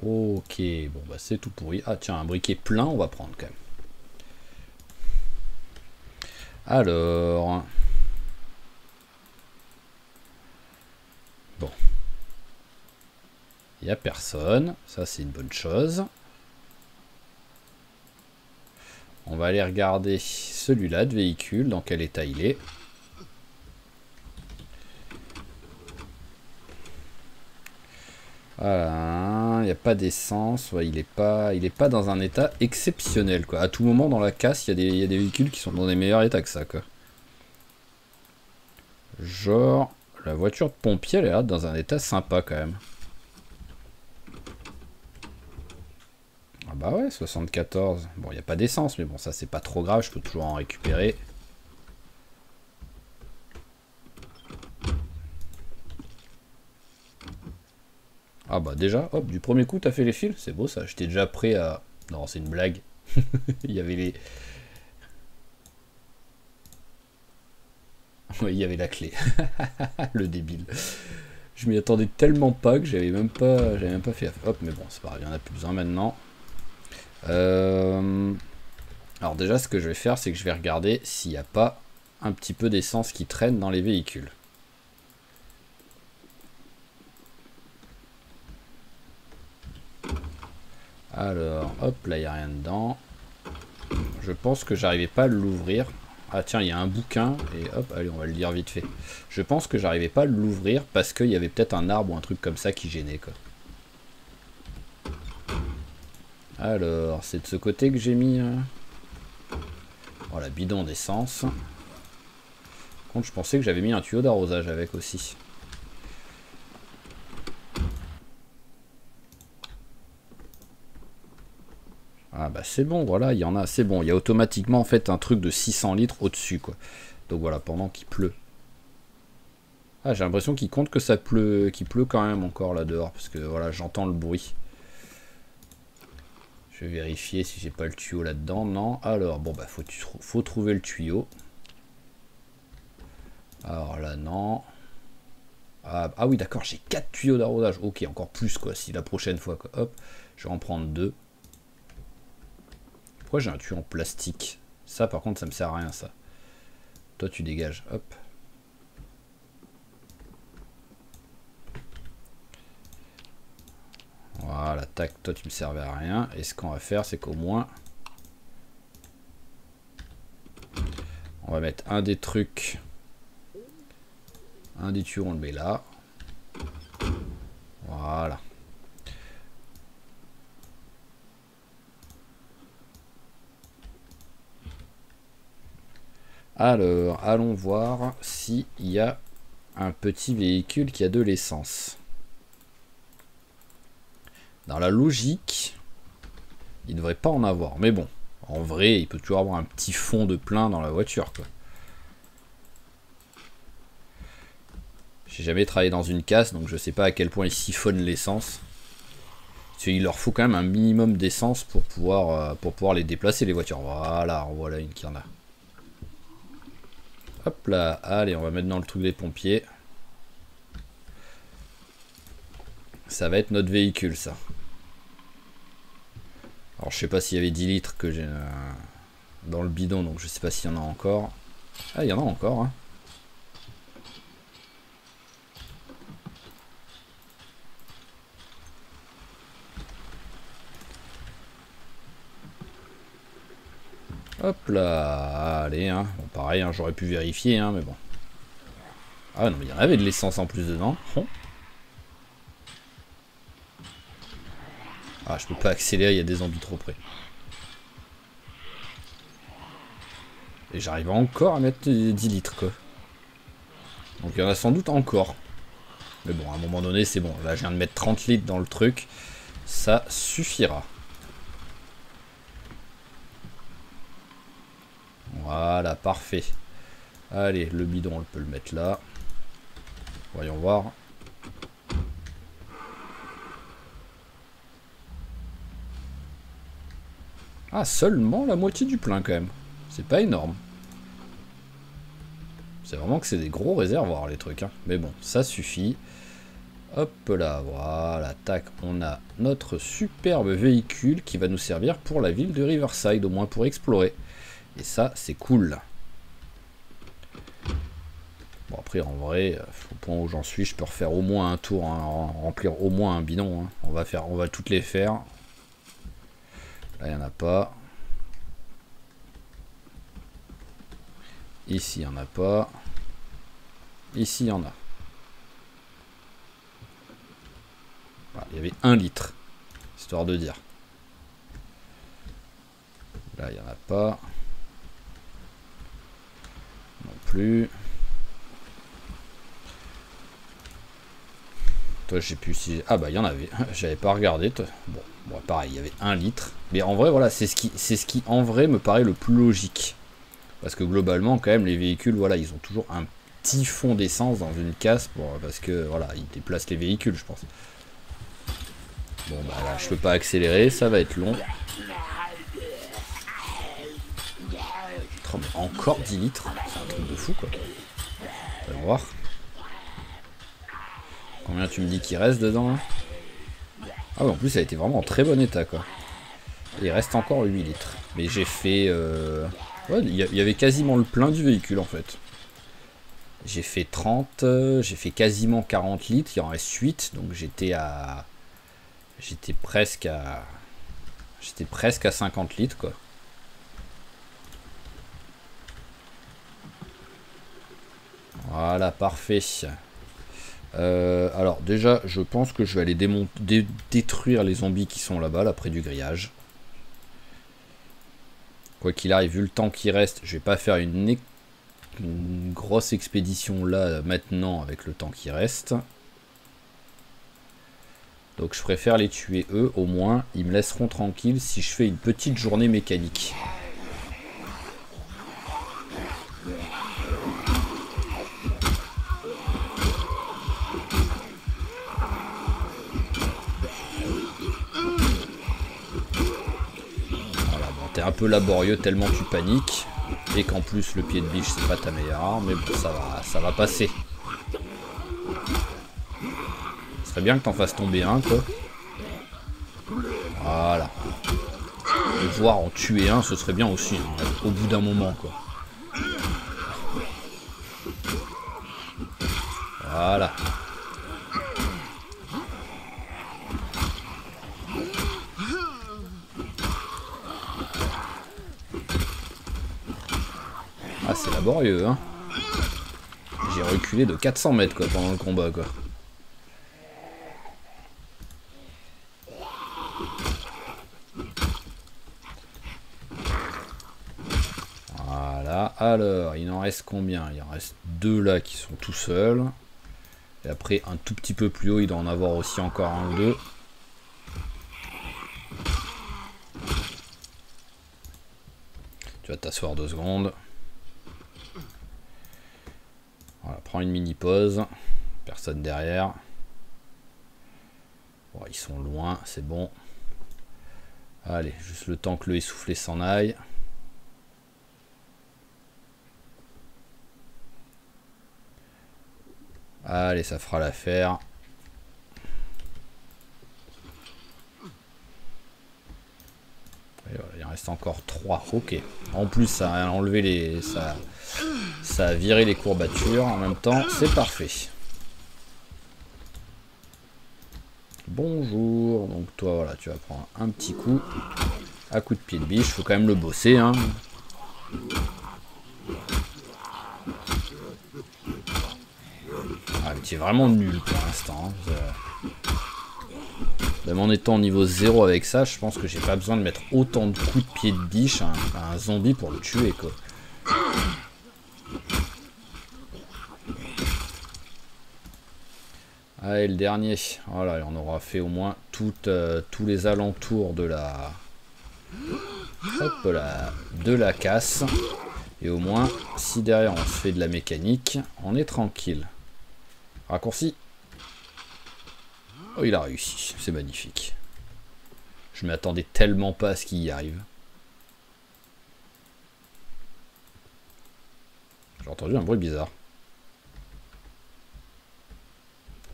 Speaker 1: Ok, bon bah c'est tout pourri. Ah tiens, un briquet plein, on va prendre quand même. Alors... Bon. Il n'y a personne, ça c'est une bonne chose. On va aller regarder celui-là de véhicule, dans quel état il est. Voilà, il n'y a pas d'essence, ouais, il est pas dans un état exceptionnel quoi. À tout moment dans la casse, il y a des véhicules qui sont dans des meilleurs états que ça quoi. Genre, la voiture de pompier elle est là dans un état sympa quand même. Ah bah ouais, 74. Bon, il n'y a pas d'essence, mais bon, ça c'est pas trop grave, je peux toujours en récupérer. Ah bah déjà, hop, du premier coup t'as fait les fils, c'est beau ça, j'étais déjà prêt à... Non, c'est une blague. Il y avait les... Oui, il y avait la clé. Le débile. Je m'y attendais tellement pas que j'avais même pas fait... Hop, mais bon, c'est pas grave, il y en a plus besoin maintenant. Alors déjà, ce que je vais faire, c'est que je vais regarder s'il n'y a pas un petit peu d'essence qui traîne dans les véhicules. Alors, hop, là, il n'y a rien dedans. Je pense que j'arrivais pas à l'ouvrir. Ah tiens, il y a un bouquin, et hop, allez, on va le lire vite fait. Je pense que j'arrivais pas à l'ouvrir parce qu'il y avait peut-être un arbre ou un truc comme ça qui gênait, quoi. Alors, c'est de ce côté que j'ai mis... Voilà, bidon d'essence. Par contre, je pensais que j'avais mis un tuyau d'arrosage avec aussi. Ah bah c'est bon, voilà, il y en a, c'est bon. Il y a automatiquement en fait un truc de 600 litres au-dessus, quoi. Donc voilà, pendant qu'il pleut. Ah, j'ai l'impression qu'il compte que ça pleut, qu'il pleut quand même encore là dehors, parce que voilà, j'entends le bruit. Je vais vérifier si j'ai pas le tuyau là-dedans. Non. Alors, bon bah faut trouver le tuyau. Alors là, non. Ah oui, d'accord, j'ai 4 tuyaux d'arrosage. Ok, encore plus quoi, si la prochaine fois quoi. Hop, je vais en prendre 2. Pourquoi j'ai un tuyau en plastique? Ça par contre ça me sert à rien ça. Toi tu dégages, hop. Voilà, tac, toi tu me servais à rien. Et ce qu'on va faire c'est qu'au moins... On va mettre un des trucs... Un des tuyaux on le met là. Voilà. Alors, allons voir s'il y a un petit véhicule qui a de l'essence. Dans la logique, il ne devrait pas en avoir. Mais bon, en vrai, il peut toujours avoir un petit fond de plein dans la voiture, quoi. J'ai jamais travaillé dans une casse, donc je sais pas à quel point ils siphonnent l'essence. Il leur faut quand même un minimum d'essence pour pouvoir les déplacer, les voitures. Voilà, voilà une qui en a. Hop là, allez, on va mettre dans le truc des pompiers. Ça va être notre véhicule, ça. Alors, je sais pas s'il y avait 10 litres que j'ai dans le bidon, donc je sais pas s'il y en a encore. Ah, il y en a encore, hein. Hop là, allez, hein. Bon, pareil, hein, j'aurais pu vérifier, hein, mais bon. Ah non, mais il y en avait de l'essence en plus dedans. Oh. Ah, je peux pas accélérer, il y a des zombies trop près. Et j'arrive encore à mettre 10 litres, quoi. Donc il y en a sans doute encore. Mais bon, à un moment donné, c'est bon. Là, je viens de mettre 30 litres dans le truc. Ça suffira. Voilà, parfait. Allez, le bidon, on peut le mettre là. Voyons voir. Ah, seulement la moitié du plein quand même. C'est pas énorme. C'est vraiment que c'est des gros réservoirs les trucs, hein. Mais bon, ça suffit. Hop là, voilà, tac, on a notre superbe véhicule qui va nous servir pour la ville de Riverside, au moins pour explorer. Et ça, c'est cool. Bon, après, en vrai, au point où j'en suis, je peux refaire au moins un tour, hein, remplir au moins un bidon, hein. On va toutes les faire. Là, il n'y en a pas. Ici, il n'y en a pas. Ici, il y en a. Voilà, il y avait 1 litre. Histoire de dire. Là, il n'y en a pas. Non plus. Toi, je sais plus si... Ah bah, il y en avait. J'avais pas regardé. Bon, pareil, il y avait 1 litre. Mais en vrai, voilà, c'est ce qui, en vrai, me paraît le plus logique. Parce que globalement, quand même, les véhicules, voilà, ils ont toujours un petit fond d'essence dans une casse parce que, voilà, ils déplacent les véhicules, je pense. Bon, bah là, je peux pas accélérer, ça va être long. Oh, mais encore 10 litres, c'est un truc de fou, quoi. Allons voir. Combien tu me dis qu'il reste dedans, là? Ah ouais, en plus, ça a été vraiment en très bon état, quoi. Et il reste encore 8 litres. Mais j'ai fait... Ouais, il y avait quasiment le plein du véhicule, en fait. J'ai fait 30, j'ai fait quasiment 40 litres, il en reste 8, donc j'étais presque à 50 litres, quoi. Voilà, parfait. Alors déjà, je pense que je vais aller détruire les zombies qui sont là-bas, là près du grillage. Quoi qu'il arrive, vu le temps qui reste, je vais pas faire une grosse expédition là maintenant avec le temps qui reste. Donc je préfère les tuer eux, au moins ils me laisseront tranquille si je fais une petite journée mécanique. Voilà, bon, t'es un peu laborieux tellement tu paniques. Et qu'en plus le pied de biche c'est pas ta meilleure arme, mais bon, ça va passer. Ce serait bien que t'en fasses tomber un, quoi. Voilà. Et voir en tuer un, ce serait bien aussi, hein, au bout d'un moment, quoi. Voilà. Ah, c'est laborieux, hein. J'ai reculé de 400 mètres, quoi, pendant le combat, quoi. Voilà. Alors, il en reste combien? Il en reste 2 là qui sont tout seuls. Et après, un tout petit peu plus haut, il doit en avoir aussi encore 1 ou 2. Tu vas t'asseoir 2 secondes. Voilà, prends une mini pause. Personne derrière. Bon, ils sont loin, c'est bon. Allez, juste le temps que le essoufflé s'en aille. Allez, ça fera l'affaire. Voilà, il en reste encore 3. Ok. En plus, ça a enlevé les... Ça a viré les courbatures en même temps. C'est parfait. Bonjour. Donc toi, voilà, tu vas prendre un petit coup. À coup de pied de biche. Faut quand même le bosser, hein. Ah, mais tu es vraiment nul pour l'instant. Hein. Même en étant niveau 0 avec ça, je pense que j'ai pas besoin de mettre autant de coups de pied de biche à un zombie pour le tuer, quoi. Allez, le dernier. Voilà, on aura fait au moins tous les alentours de la... Hop là, de la casse. Et au moins, si derrière on se fait de la mécanique, on est tranquille. Raccourci. Oh, il a réussi. C'est magnifique. Je m'attendais tellement pas à ce qu'il y arrive. J'ai entendu un bruit bizarre.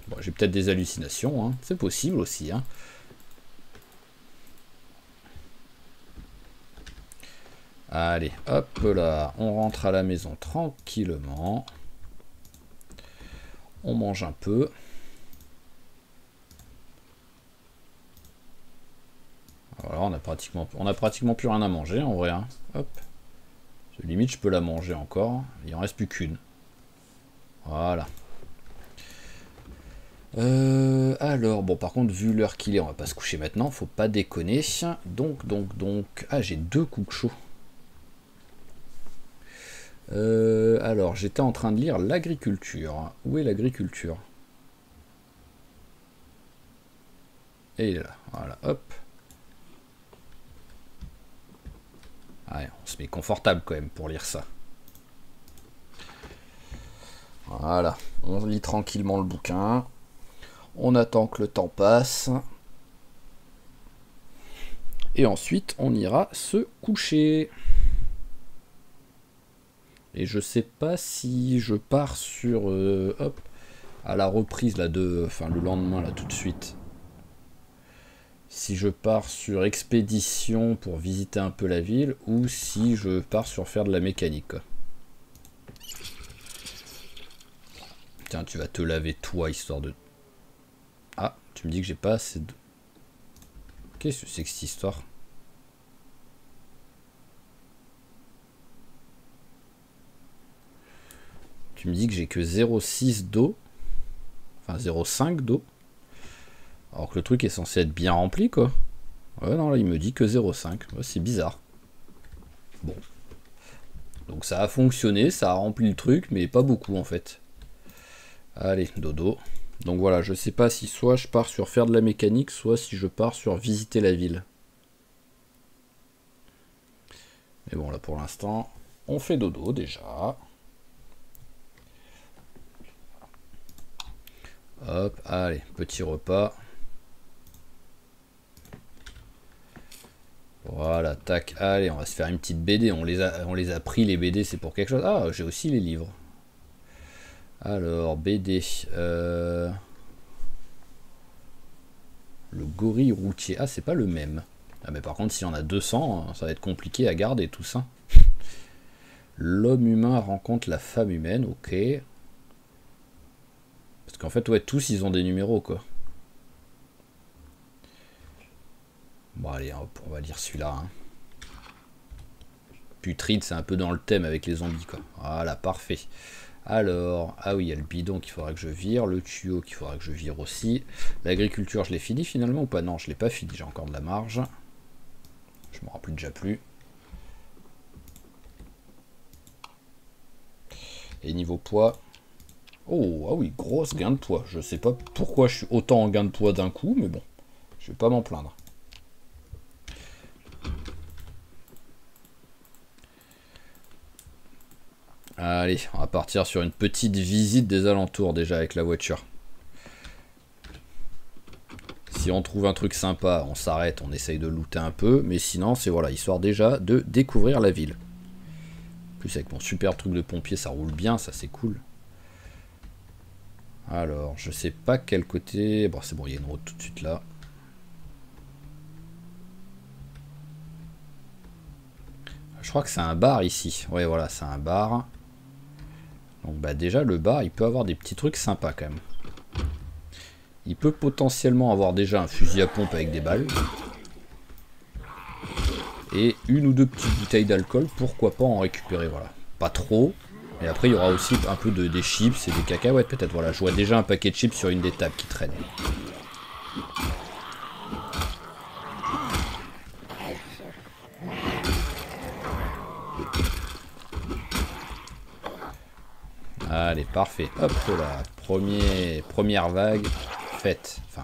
Speaker 1: Bon, j'ai peut-être des hallucinations, hein. C'est possible aussi, hein. Allez, hop là, on rentre à la maison tranquillement. On mange un peu. Voilà, on a pratiquement plus rien à manger en vrai, hein. Hop. Limite, je peux la manger encore. Il en reste plus qu'une. Voilà. Alors, bon, par contre, vu l'heure qu'il est, on va pas se coucher maintenant, faut pas déconner. Donc. Ah, j'ai 2 coups chauds. Alors, j'étais en train de lire l'agriculture. Où est l'agriculture? Et il est là. Voilà, hop. Allez, on se met confortable quand même pour lire ça. Voilà, on lit tranquillement le bouquin. On attend que le temps passe. Et ensuite, on ira se coucher. Et je sais pas si je pars sur... hop, à la reprise là enfin le lendemain là tout de suite. Si je pars sur expédition pour visiter un peu la ville ou si je pars sur faire de la mécanique. Quoi. Tiens, tu vas te laver toi histoire de... Ah, tu me dis que j'ai pas assez de... Qu'est-ce que c'est que cette histoire? Tu me dis que j'ai que 0,6 d'eau. Enfin 0,5 d'eau. Alors que le truc est censé être bien rempli quoi. Ouais non là il me dit que 0,5. Ouais, c'est bizarre. Bon. Donc ça a fonctionné, ça a rempli le truc, mais pas beaucoup en fait. Allez, dodo. Donc voilà, je sais pas si soit je pars sur faire de la mécanique, soit si je pars sur visiter la ville. Mais bon là pour l'instant, on fait dodo déjà. Hop, allez, petit repas. Voilà, tac, allez, on va se faire une petite BD. On les a pris, les BD, c'est pour quelque chose. Ah, j'ai aussi les livres. Alors, BD. Le gorille routier. Ah, c'est pas le même. Ah, mais par contre, s'il y en a 200, ça va être compliqué à garder tout ça. L'homme humain rencontre la femme humaine, ok. Parce qu'en fait, ouais, tous, ils ont des numéros, quoi. Bon, allez, hop, on va lire celui-là. Hein. Putride, c'est un peu dans le thème avec les zombies, quoi. Voilà, parfait. Alors, ah oui, il y a le bidon qu'il faudra que je vire, le tuyau qu'il faudra que je vire aussi. L'agriculture, je l'ai fini finalement ou pas? Non, je l'ai pas fini, j'ai encore de la marge. Je me rappelle déjà plus. Et niveau poids... Oh, ah oui, grosse gain de poids. Je sais pas pourquoi je suis autant en gain de poids d'un coup, mais bon, je vais pas m'en plaindre. Allez, on va partir sur une petite visite des alentours déjà avec la voiture. Si on trouve un truc sympa, on s'arrête, on essaye de looter un peu, mais sinon c'est voilà, histoire déjà de découvrir la ville. En plus avec mon super truc de pompier, ça roule bien, ça c'est cool. Alors, je sais pas quel côté... Bon, c'est bon, il y a une route tout de suite là. Je crois que c'est un bar ici. Ouais, voilà, c'est un bar. Donc, bah déjà, le bar, il peut avoir des petits trucs sympas quand même. Il peut potentiellement avoir déjà un fusil à pompe avec des balles. Et une ou deux petites bouteilles d'alcool, pourquoi pas en récupérer, voilà. Pas trop. Et après, il y aura aussi un peu des chips et des cacahuètes, peut-être. Voilà, je vois déjà un paquet de chips sur une des tables qui traîne. Allez, parfait. Hop là, première vague faite. Enfin,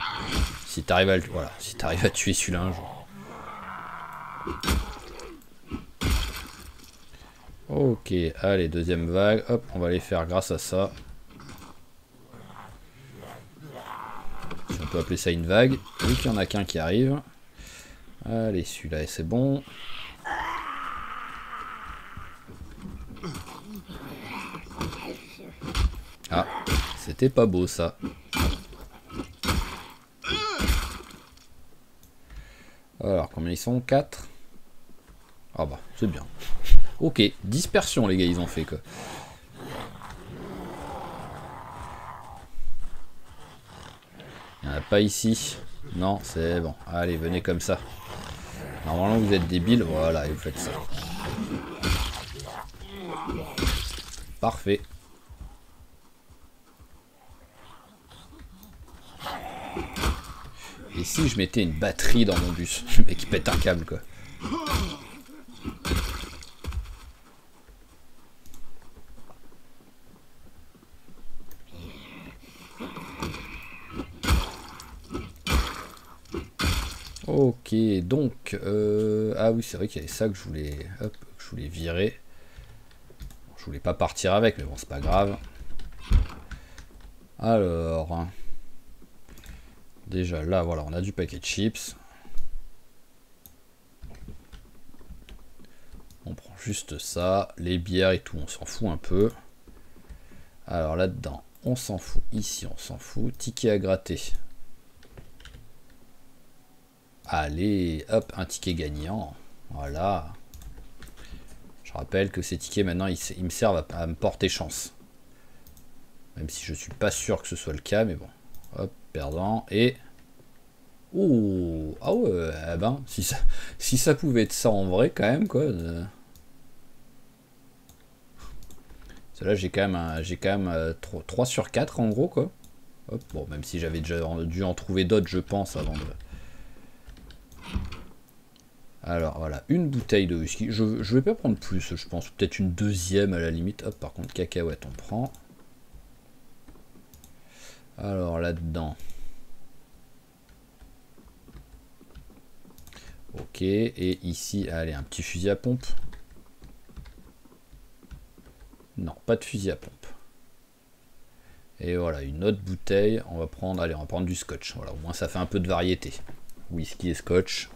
Speaker 1: si t'arrives à, voilà, si t'arrives à tuer celui-là un jour. Ok, allez, deuxième vague. Hop, on va les faire grâce à ça. Si on peut appeler ça une vague. Vu qu'il n'y en a qu'un qui arrive. Allez, celui-là, c'est bon. Ah, c'était pas beau ça. Alors, combien ils sont? 4. Ah bah, c'est bien. Ok, dispersion les gars, ils ont fait quoi. Il n'y en a pas ici. Non, c'est bon. Allez, venez comme ça. Normalement, vous êtes débiles. Voilà, et vous faites ça. Parfait. Et si je mettais une batterie dans mon bus? Le mec qui pète un câble quoi. Ok, donc... ah oui, c'est vrai qu'il y avait ça que je voulais, hop, que je voulais virer. Je voulais pas partir avec, mais bon, c'est pas grave. Alors... Déjà, là, voilà, on a du paquet de chips. On prend juste ça. Les bières et tout, on s'en fout un peu. Alors là-dedans, on s'en fout. Ici, on s'en fout. Ticket à gratter. Allez, hop, un ticket gagnant. Voilà. Je rappelle que ces tickets, maintenant, ils me servent à me porter chance. Même si je suis pas sûr que ce soit le cas, mais bon. Hop, perdant. Et... Oh, ah ouais, eh ben, si ça pouvait être ça en vrai, quand même, quoi. Là, j'ai quand même 3 sur 4 en gros, quoi. Hop, bon, même si j'avais déjà dû en trouver d'autres, je pense, avant de... Alors, voilà, une bouteille de whisky. Je vais pas prendre plus, je pense. Peut-être une deuxième à la limite. Hop, par contre, cacahuète, on prend. Alors, là-dedans... Ok, et ici, allez, un petit fusil à pompe. Non, pas de fusil à pompe. Et voilà, une autre bouteille. On va prendre, allez, on va prendre du scotch. Voilà, au moins ça fait un peu de variété. Whisky et scotch.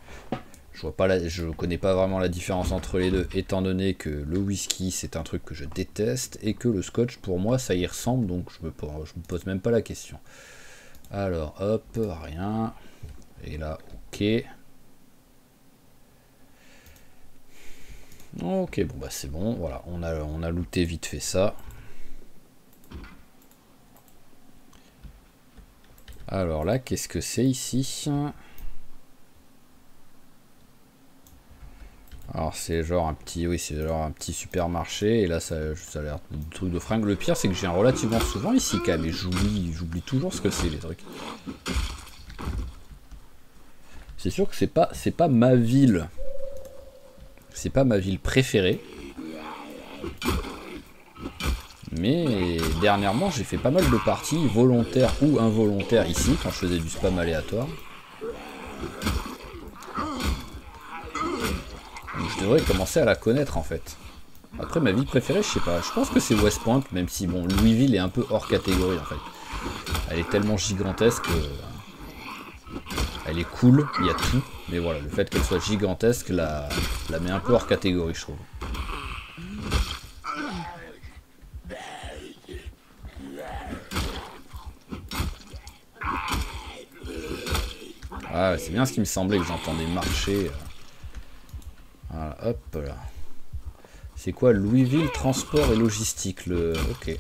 Speaker 1: Je connais pas vraiment la différence entre les deux, étant donné que le whisky c'est un truc que je déteste et que le scotch pour moi ça y ressemble, donc je me pose même pas la question. Alors hop, rien. Et là, ok. Ok, bon bah c'est bon, voilà, on a looté vite fait ça. Alors là, qu'est-ce que c'est ici? Alors c'est genre un petit, oui, c'est genre un petit supermarché, et là ça a l'air de truc de fringue. Le pire c'est que j'ai relativement souvent ici quand même, et j'oublie toujours ce que c'est les trucs. C'est sûr que c'est pas ma ville. C'est pas ma ville préférée. Mais dernièrement, j'ai fait pas mal de parties, volontaires ou involontaires ici, quand je faisais du spam aléatoire. Donc je devrais commencer à la connaître en fait. Après, ma ville préférée, je sais pas. Je pense que c'est West Point, même si bon, Louisville est un peu hors catégorie en fait. Elle est tellement gigantesque. Elle est cool, il y a tout. Mais voilà, le fait qu'elle soit gigantesque la met un peu hors catégorie, je trouve. Ah, c'est bien ce qui me semblait que j'entendais marcher. Voilà, hop là. C'est quoi Louisville Transport et Logistique le... Ok.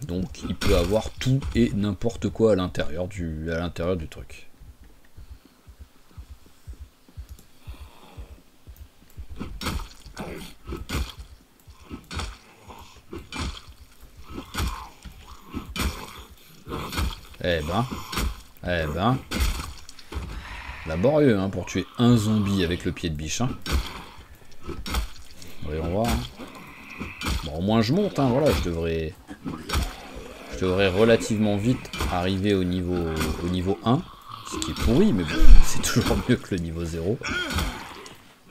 Speaker 1: Donc il peut avoir tout et n'importe quoi à l'intérieur du truc. Eh ben, laborieux hein, pour tuer un zombie avec le pied de biche. Hein. Voyons voir. Hein. Bon, au moins je monte, hein, voilà, je devrais relativement vite arriver au niveau 1, ce qui est pourri, mais bon, c'est toujours mieux que le niveau 0.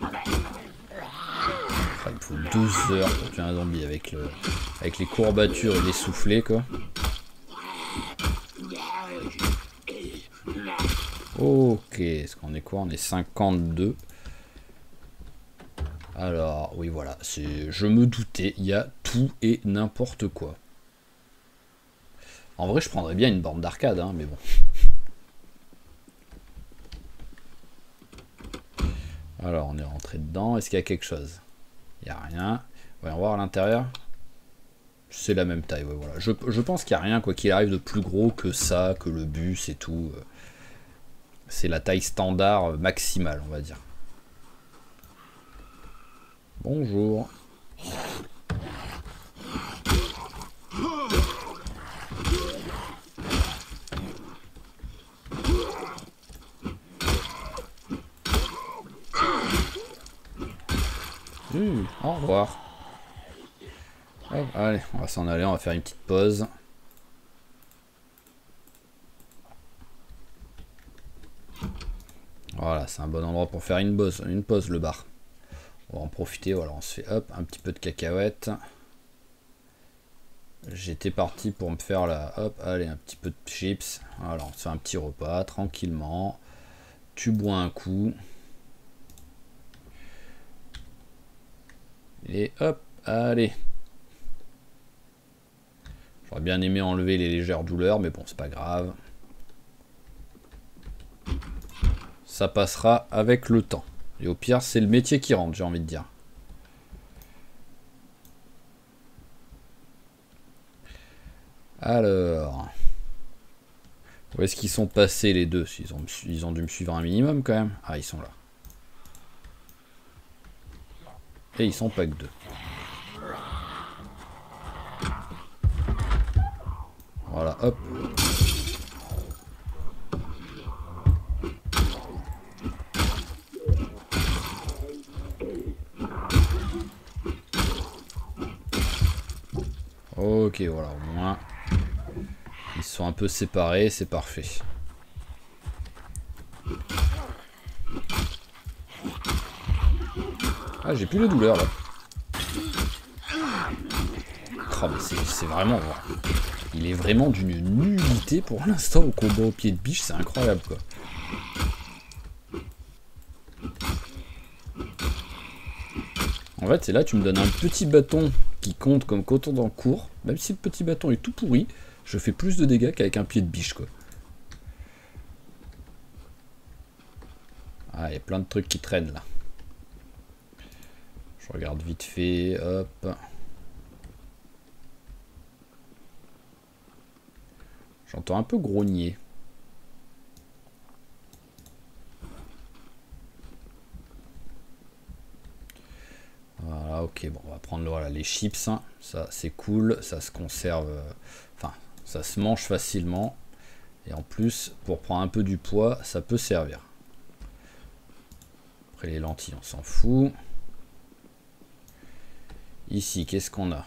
Speaker 1: Ah, il me faut 2 heures pour tuer un zombie avec les courbatures et les soufflets, quoi. Ok, est-ce qu'on est quoi? On est 52. Alors, oui, voilà, je me doutais, il y a tout et n'importe quoi. En vrai, je prendrais bien une borne d'arcade, hein, mais bon. Alors, on est rentré dedans. Est-ce qu'il y a quelque chose? Il n'y a rien. Voyons voir à l'intérieur. C'est la même taille, ouais, voilà. Je pense qu'il n'y a rien, quoi qu'il arrive, de plus gros que ça, que le bus et tout. C'est la taille standard maximale, on va dire. Bonjour. Au revoir. Oh, allez, on va s'en aller, on va faire une petite pause. Voilà, c'est un bon endroit pour faire une pause, le bar. On va en profiter, voilà, on se fait hop, un petit peu de cacahuètes. J'étais parti pour me faire là, hop, allez, un petit peu de chips. Voilà, on se fait un petit repas, tranquillement. Tu bois un coup. Et hop, allez. J'aurais bien aimé enlever les légères douleurs, mais bon, c'est pas grave. Ça passera avec le temps. Et au pire, c'est le métier qui rentre, j'ai envie de dire. Alors... Où est-ce qu'ils sont passés les deux? Ils ont dû me suivre un minimum quand même. Ah, ils sont là. Et ils sont pas que deux. Voilà, hop. Ok, voilà, au moins. Ils se sont un peu séparés, c'est parfait. Ah, j'ai plus de douleur là. Oh, mais c'est vraiment... Il est vraiment d'une nullité pour l'instant au combat au pied de biche, c'est incroyable quoi. En fait, c'est là, tu me donnes un petit bâton qui compte comme coton dans le cours. Même si le petit bâton est tout pourri, je fais plus de dégâts qu'avec un pied de biche quoi. Ah, il y a plein de trucs qui traînent là. Je regarde vite fait, hop. J'entends un peu grogner. Voilà, ok, bon, on va prendre voilà, les chips. Hein. Ça, c'est cool, ça se conserve. Enfin, ça se mange facilement. Et en plus, pour prendre un peu du poids, ça peut servir. Après, les lentilles, on s'en fout. Ici, qu'est-ce qu'on a?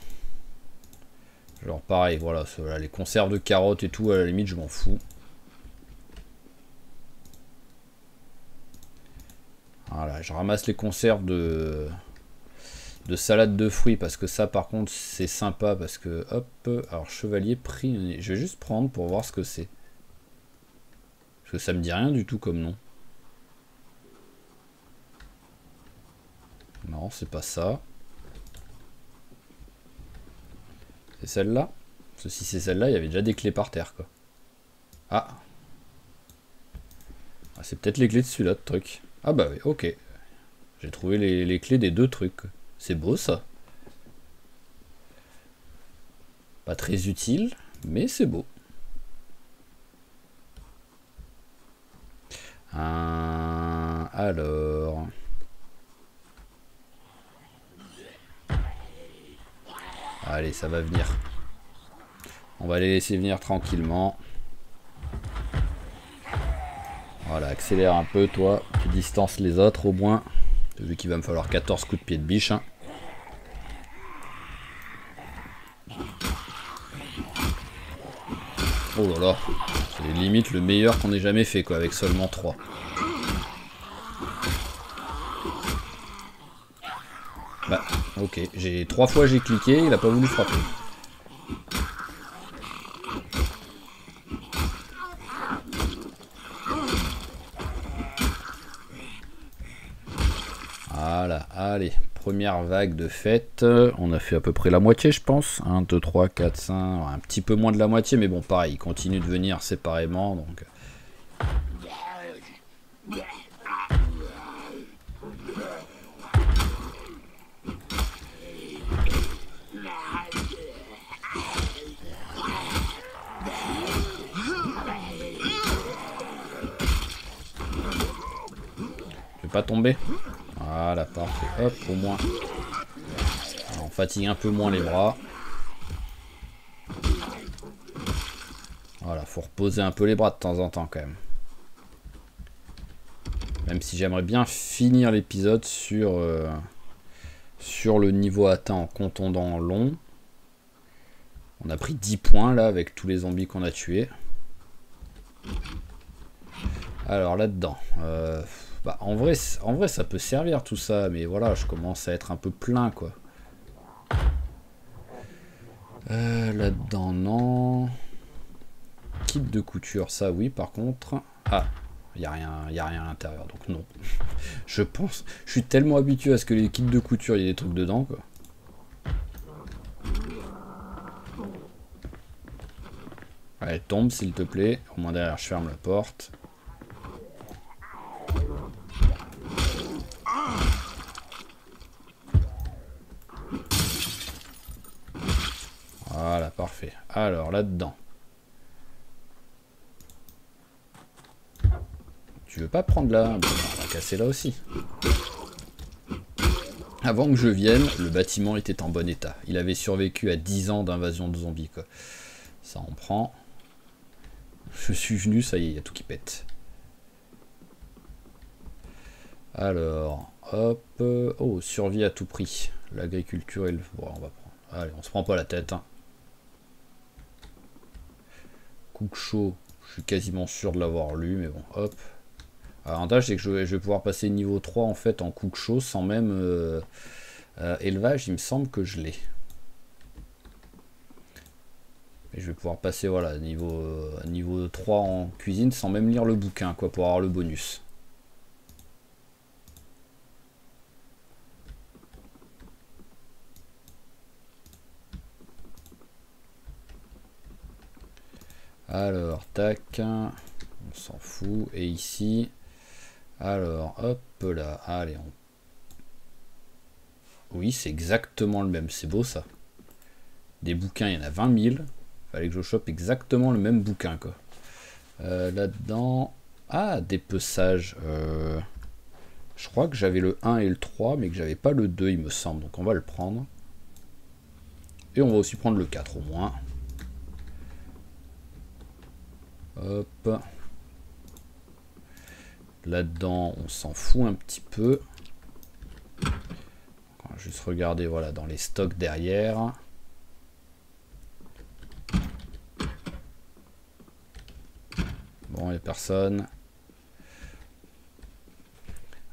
Speaker 1: Genre, pareil, voilà, les conserves de carottes et tout, à la limite, je m'en fous. Voilà, je ramasse les conserves de salade de fruits parce que ça par contre c'est sympa parce que hop, alors chevalier prix, je vais juste prendre pour voir ce que c'est. Parce que ça me dit rien du tout comme nom. Non, c'est pas ça. C'est celle-là. Parce que si c'est celle-là, il y avait déjà des clés par terre quoi. Ah, c'est peut-être les clés de celui-là de truc. Ah bah oui, ok. J'ai trouvé les clés des deux trucs. C'est beau ça. Pas très utile, mais c'est beau. Alors... Allez, ça va venir. On va les laisser venir tranquillement. Voilà, accélère un peu toi. Tu distances les autres au moins. Vu qu'il va me falloir 14 coups de pied de biche. Hein. Oh là là. C'est limite le meilleur qu'on ait jamais fait quoi, avec seulement 3. Bah, ok. 3 fois j'ai cliqué, il a pas voulu frapper. Voilà, allez, première vague de fête. On a fait à peu près la moitié, je pense. 1, 2, 3, 4, 5. Un petit peu moins de la moitié, mais bon, pareil, ils continuent de venir séparément. Donc... Je vais pas tomber. Voilà, parfait. Hop, au moins. Alors, on fatigue un peu moins les bras. Voilà, faut reposer un peu les bras de temps en temps quand même. Même si j'aimerais bien finir l'épisode sur le niveau atteint en contondant long. On a pris 10 points là avec tous les zombies qu'on a tués. Alors là-dedans, bah, en vrai ça peut servir tout ça, mais voilà, je commence à être un peu plein quoi. Là-dedans, non. Kit de couture, ça oui, par contre. Ah, y a rien à l'intérieur, donc non. Je pense, je suis tellement habitué à ce que les kits de couture, il y ait des trucs dedans quoi. Allez, tombe s'il te plaît. Au moins derrière, je ferme la porte. Voilà, parfait. Alors, là-dedans. Tu veux pas prendre là? Bon, on va casser là aussi. Avant que je vienne, le bâtiment était en bon état. Il avait survécu à 10 ans d'invasion de zombies, quoi. Ça en prend. Je suis venu, ça y est, il y a tout qui pète. Alors, hop. Oh, survie à tout prix. L'agriculture et le... Bon, on va prendre. Allez, on se prend pas la tête. Hein. Cook chaud, je suis quasiment sûr de l'avoir lu, mais bon, hop. L'avantage, c'est que je vais pouvoir passer niveau 3 en fait en cook chaud sans même élevage, il me semble que je l'ai. Et je vais pouvoir passer voilà niveau 3 en cuisine sans même lire le bouquin quoi pour avoir le bonus. Alors, tac, on s'en fout. Et ici, alors, hop là, allez, oui, c'est exactement le même, c'est beau ça. Des bouquins, il y en a 20 000. Fallait que je chope exactement le même bouquin, quoi. Là-dedans... Ah, dépeçage. Je crois que j'avais le 1 et le 3, mais que j'avais pas le 2, il me semble. Donc on va le prendre. Et on va aussi prendre le 4, au moins. Hop. Là-dedans, on s'en fout un petit peu. On va juste regarder, voilà, dans les stocks derrière. Bon, il n'y a personne.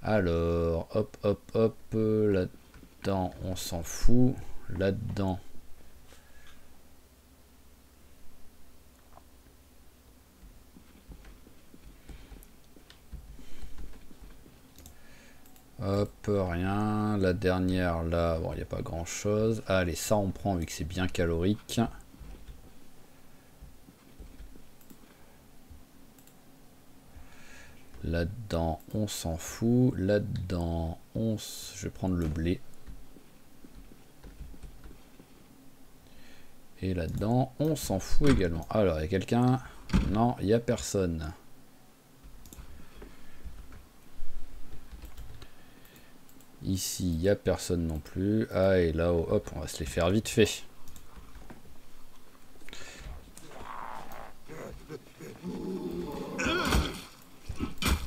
Speaker 1: Alors, hop, hop, hop. Là-dedans, on s'en fout. Là-dedans. Hop, rien. La dernière, là, bon, il n'y a pas grand-chose. Allez, ça, on prend vu que c'est bien calorique. Là-dedans, on s'en fout. Là-dedans, je vais prendre le blé. Et là-dedans, on s'en fout également. Alors, il y a quelqu'un? Non, il n'y a personne. Ici, il n'y a personne non plus. Ah, et là-haut, hop, on va se les faire vite fait.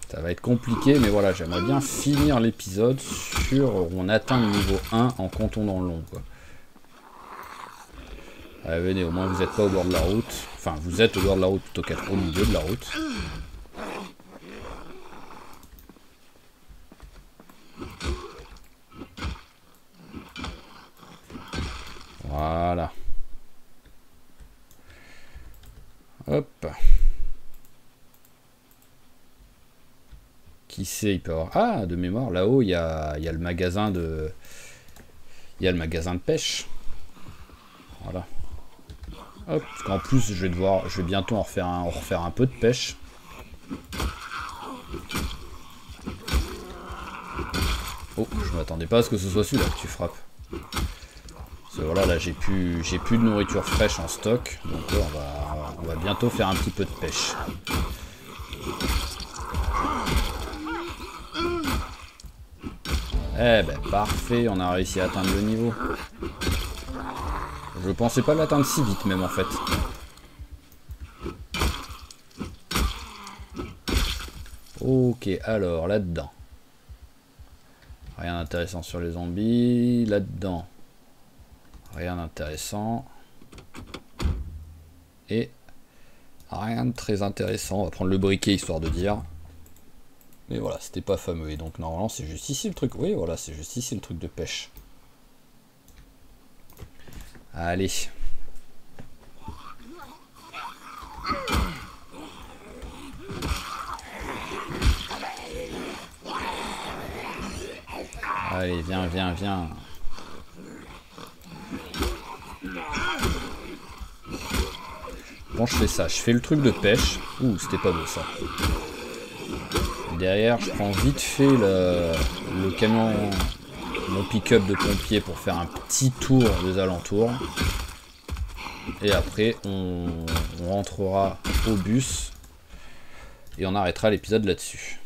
Speaker 1: Ça va être compliqué, mais voilà, j'aimerais bien finir l'épisode sur... On atteint le niveau 1 en comptant dans le long, quoi. Allez, venez, au moins vous n'êtes pas au bord de la route. Enfin, vous êtes au bord de la route plutôt qu'être au milieu de la route. Voilà. Hop. Qui sait, il peut avoir... Ah, de mémoire, là-haut, il y a le magasin de... Il y a le magasin de pêche. Voilà. Hop, parce qu'en plus, je vais bientôt en refaire un peu de pêche. Oh, je m'attendais pas à ce que ce soit celui-là que tu frappes. Parce que voilà, là, j'ai plus de nourriture fraîche en stock. Donc là, on va bientôt faire un petit peu de pêche. Eh ben, parfait, on a réussi à atteindre le niveau. Je pensais pas l'atteindre si vite, même, en fait. Ok, alors, là-dedans. Rien d'intéressant sur les zombies. Là-dedans. Rien d'intéressant. Et rien de très intéressant. On va prendre le briquet, histoire de dire. Mais voilà, c'était pas fameux. Et donc normalement c'est juste ici le truc. Oui, voilà, c'est juste ici le truc de pêche. Allez. Allez, viens, viens, viens. Bon, je fais ça. Je fais le truc de pêche. Ouh, c'était pas beau ça. Et derrière, je prends vite fait le camion, mon pick-up de pompier pour faire un petit tour des alentours. Et après, on rentrera au bus. Et on arrêtera l'épisode là-dessus.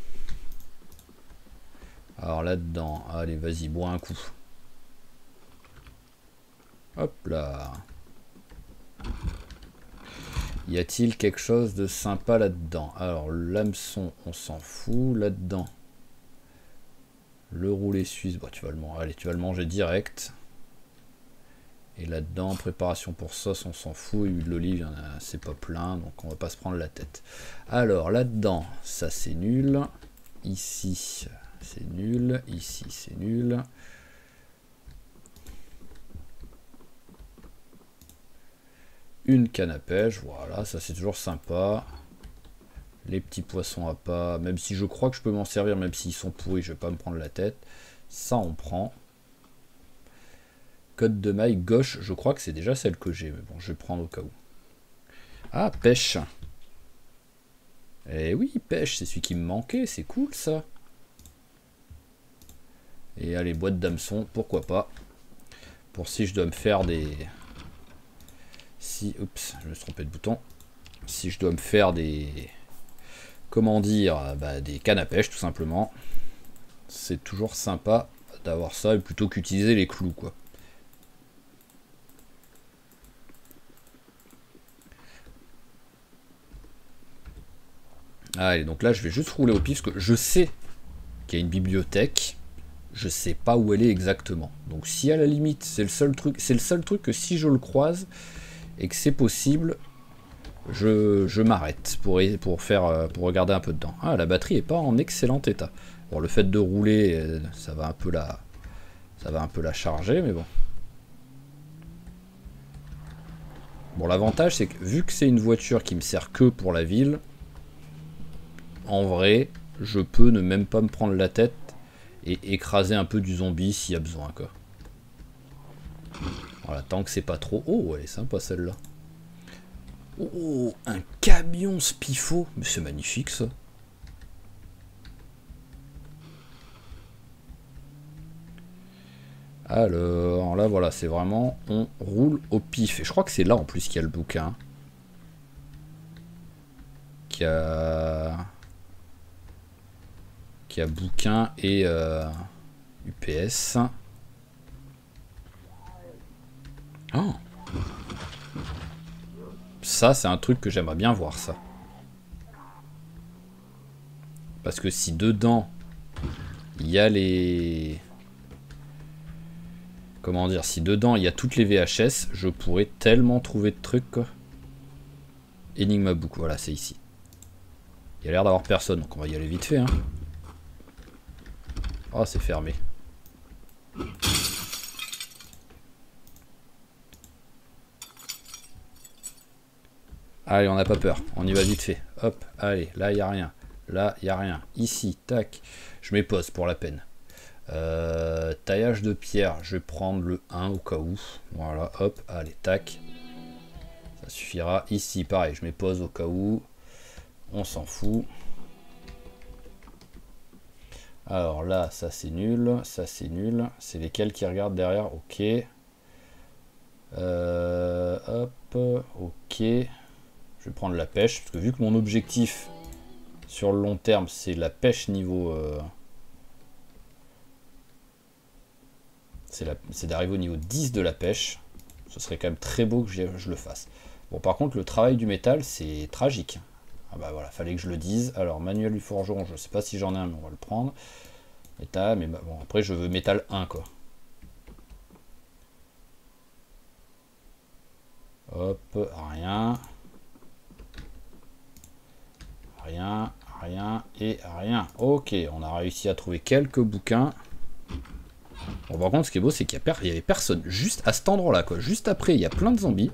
Speaker 1: Alors là-dedans, allez, vas-y, bois un coup. Hop là. Y a-t-il quelque chose de sympa là-dedans? Alors, l'hameçon, on s'en fout. Là-dedans, le roulé suisse, bah, tu vas le manger. Allez, tu vas le manger direct. Et là-dedans, préparation pour sauce, on s'en fout. Huile d'olive, c'est pas plein, donc on va pas se prendre la tête. Alors, là-dedans, ça c'est nul. Ici, c'est nul. Ici, c'est nul. Une canne à pêche, voilà, ça c'est toujours sympa. Les petits poissons à pas, même si je crois que je peux m'en servir, même s'ils sont pourris, je vais pas me prendre la tête. Ça on prend. Code de maille gauche, je crois que c'est déjà celle que j'ai, mais bon, je vais prendre au cas où. Ah, pêche. Eh oui, pêche, c'est celui qui me manquait, c'est cool ça. Et allez, boîte d'hameçon, pourquoi pas. Pour si je dois me faire des... Si, oups, je me suis trompé de bouton. Si je dois me faire des... Comment dire, bah, des cannes à pêche tout simplement. C'est toujours sympa d'avoir ça plutôt qu'utiliser les clous quoi. Allez, donc là je vais juste rouler au pif parce que je sais qu'il y a une bibliothèque. Je sais pas où elle est exactement. Donc si à la limite c'est le seul truc que si je le croise et que c'est possible, je m'arrête pour regarder un peu dedans. Ah, la batterie est pas en excellent état. Bon, le fait de rouler, ça va un peu la charger, mais bon. Bon, l'avantage c'est que vu que c'est une voiture qui me sert que pour la ville, en vrai, je peux ne même pas me prendre la tête et écraser un peu du zombie s'il y a besoin quoi. Voilà, tant que c'est pas trop... Oh, elle est sympa celle-là. Oh, un camion Spifo. Mais c'est magnifique ça. Alors là voilà, c'est vraiment... On roule au pif. Et je crois que c'est là en plus qu'il y a le bouquin. Qui a bouquin et UPS. Oh. Ça, c'est un truc que j'aimerais bien voir, ça. Parce que si dedans, il y a les... Comment dire? Si dedans, il y a toutes les VHS, je pourrais tellement trouver de trucs, quoi. Enigma Book, voilà, c'est ici. Il y a l'air d'avoir personne, donc on va y aller vite fait, hein. Oh, c'est fermé. Allez, on n'a pas peur. On y va vite fait. Hop, allez, là, il n'y a rien. Là, il n'y a rien. Ici, tac. Je mets pause pour la peine. Taillage de pierre. Je vais prendre le 1 au cas où. Voilà, hop, allez, tac. Ça suffira. Ici, pareil, je mets pause au cas où. On s'en fout. Alors là, ça c'est nul. Ça c'est nul. C'est lesquels qui regardent derrière? Ok. Hop, ok. Je vais prendre la pêche, parce que vu que mon objectif sur le long terme c'est la pêche niveau... c'est d'arriver au niveau 10 de la pêche, ce serait quand même très beau que je le fasse. Bon par contre le travail du métal c'est tragique. Ah bah voilà, fallait que je le dise. Alors manuel du forgeron, je sais pas si j'en ai un mais on va le prendre. Métal, mais bon après je veux métal 1 quoi. Hop, rien. Rien, rien et rien. Ok, on a réussi à trouver quelques bouquins. Bon, par contre, ce qui est beau, c'est qu'il y avait personne. Juste à cet endroit-là, quoi. Juste après, il y a plein de zombies.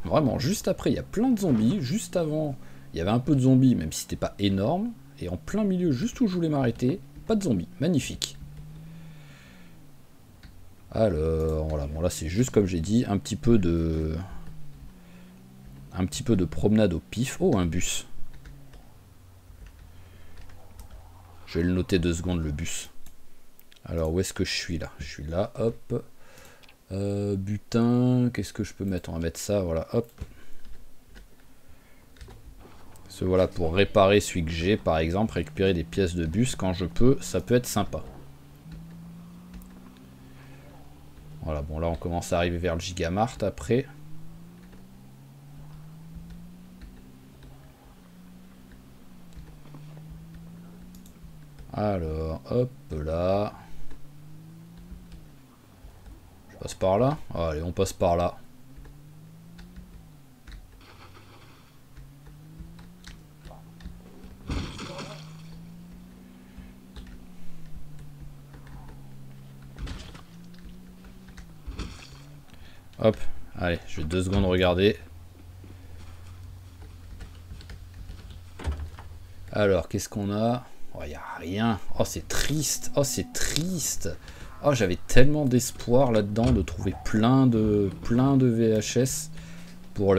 Speaker 1: Vraiment, juste après, il y a plein de zombies. Juste avant, il y avait un peu de zombies, même si c'était pas énorme. Et en plein milieu, juste où je voulais m'arrêter, pas de zombies. Magnifique. Alors, voilà. Bon, là, c'est juste comme j'ai dit, un petit peu de promenade au pif. Oh, un bus. Je vais le noter 2 secondes, le bus. Alors, où est-ce que je suis là? Je suis là, hop. Butin, qu'est-ce que je peux mettre? On va mettre ça, voilà, hop. Ce voilà, pour réparer celui que j'ai, par exemple, récupérer des pièces de bus quand je peux, ça peut être sympa. Voilà, bon là on commence à arriver vers le Gigamart après. Alors, hop là. Je passe par là? Allez, on passe par là. Hop, allez, je vais 2 secondes regarder. Alors, qu'est-ce qu'on a? Oh, y a rien. Oh, c'est triste. Oh, c'est triste. Oh, j'avais tellement d'espoir là-dedans de trouver plein de VHS pour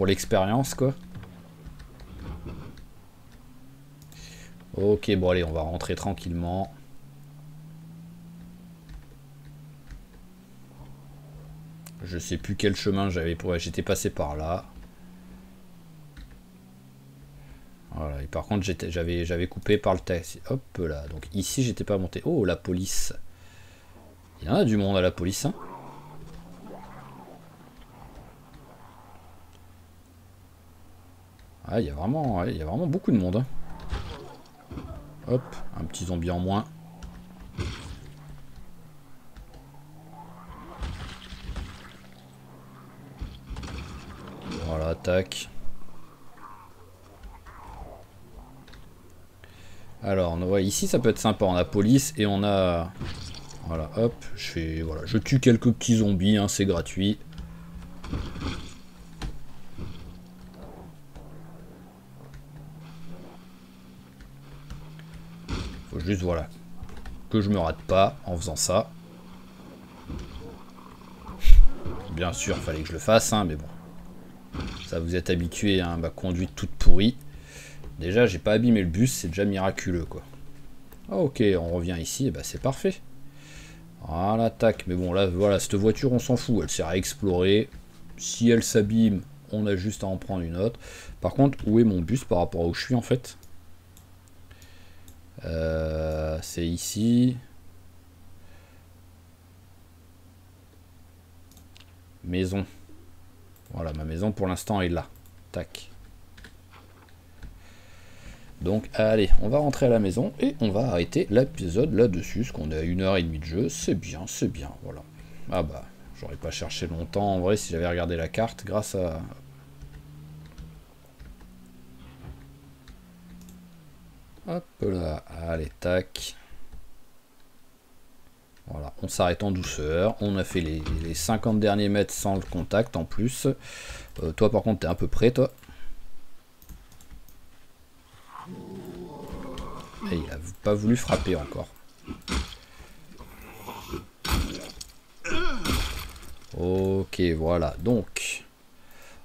Speaker 1: l'expérience, quoi. Ok, bon, allez, on va rentrer tranquillement. Je sais plus quel chemin j'avais pour... J'étais passé par là. Voilà, et par contre j'avais coupé par le taxi. Hop là, donc ici j'étais pas monté. Oh, la police. Il y en a du monde à la police, hein. Ah, il y a vraiment beaucoup de monde, hein. Hop, un petit zombie en moins. Voilà, tac. Alors, on voit ici, ça peut être sympa. On a police et on a... Voilà, hop, je tue quelques petits zombies, hein, c'est gratuit. Faut juste, voilà, que je me rate pas en faisant ça. Bien sûr, fallait que je le fasse, hein, mais bon. Ça, vous êtes habitué à ma conduite toute pourrie. Déjà, j'ai pas abîmé le bus, c'est déjà miraculeux, quoi. Ah, ok, on revient ici, et bah c'est parfait. Voilà, tac. Mais bon, là, voilà, cette voiture, on s'en fout. Elle sert à explorer. Si elle s'abîme, on a juste à en prendre une autre. Par contre, où est mon bus par rapport à où je suis, en fait? C'est ici. Maison. Voilà, ma maison, pour l'instant, est là. Tac. Donc, allez, on va rentrer à la maison et on va arrêter l'épisode là-dessus, parce qu'on est à 1h30 de jeu. C'est bien, voilà. Ah bah, j'aurais pas cherché longtemps, en vrai, si j'avais regardé la carte, grâce à... Hop là, allez, tac. Voilà, on s'arrête en douceur. On a fait les 50 derniers mètres sans le contact, en plus. Toi, par contre, t'es un peu près, toi. Et il a pas voulu frapper encore. Ok, voilà. Donc,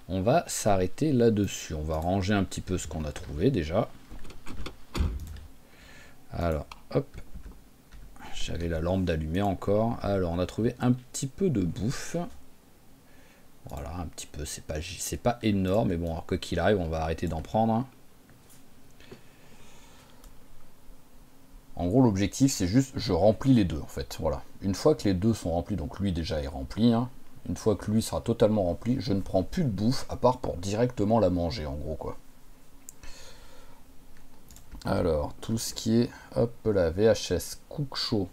Speaker 1: on va s'arrêter là-dessus. On va ranger un petit peu ce qu'on a trouvé déjà. Alors, hop. J'avais la lampe d'allumer encore. Alors, on a trouvé un petit peu de bouffe. Voilà, un petit peu. C'est pas énorme, mais bon, alors, quoi qu'il arrive, on va arrêter d'en prendre, hein. En gros, l'objectif, c'est juste, je remplis les deux, en fait. Voilà. Une fois que les deux sont remplis, donc lui déjà est rempli, hein. Une fois que lui sera totalement rempli, je ne prends plus de bouffe, à part pour directement la manger, en gros, quoi. Alors, tout ce qui est, hop là, VHS, cook chaud.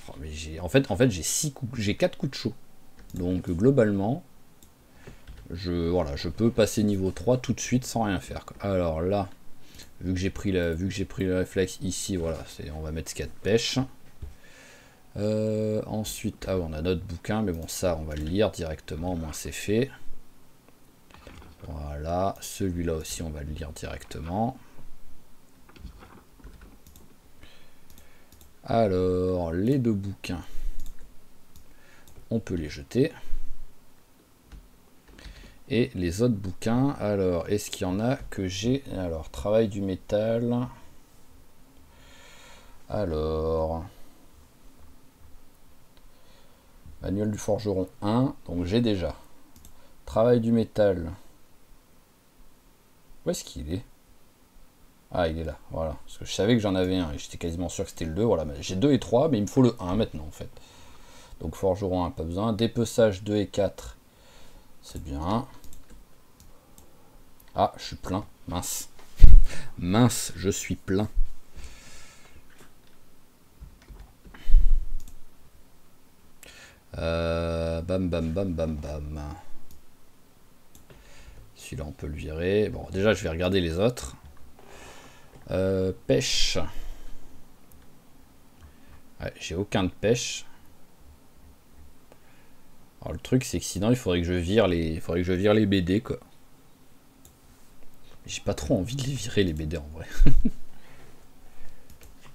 Speaker 1: Oh, mais en fait j'ai 4 coups de chaud. Donc, globalement, voilà, je peux passer niveau 3 tout de suite sans rien faire, quoi. Alors là, vu que j'ai pris le réflexe ici, voilà, on va mettre ce qu'il y a de pêche. Ensuite, ah, on a notre bouquin, mais bon, ça, on va le lire directement, au moins c'est fait. Voilà, celui-là aussi, on va le lire directement. Alors, les deux bouquins, on peut les jeter. Et les autres bouquins, alors, est-ce qu'il y en a que j'ai? Alors, travail du métal. Alors, manuel du forgeron 1, donc j'ai déjà. Travail du métal. Où est-ce qu'il est? Ah, il est là, voilà. Parce que je savais que j'en avais un et j'étais quasiment sûr que c'était le 2. Voilà, j'ai 2 et 3, mais il me faut le 1 maintenant en fait. Donc forgeron 1, pas besoin. Dépeçage 2 et 4, c'est bien. Ah, je suis plein, mince. Mince, je suis plein. Bam, bam, bam, bam, bam. Celui-là, on peut le virer. Bon, déjà, je vais regarder les autres. Pêche. Ouais, j'ai aucun de pêche. Alors, le truc, c'est que sinon, il faudrait que je vire les BD, quoi. J'ai pas trop envie de les virer, les BD, en vrai.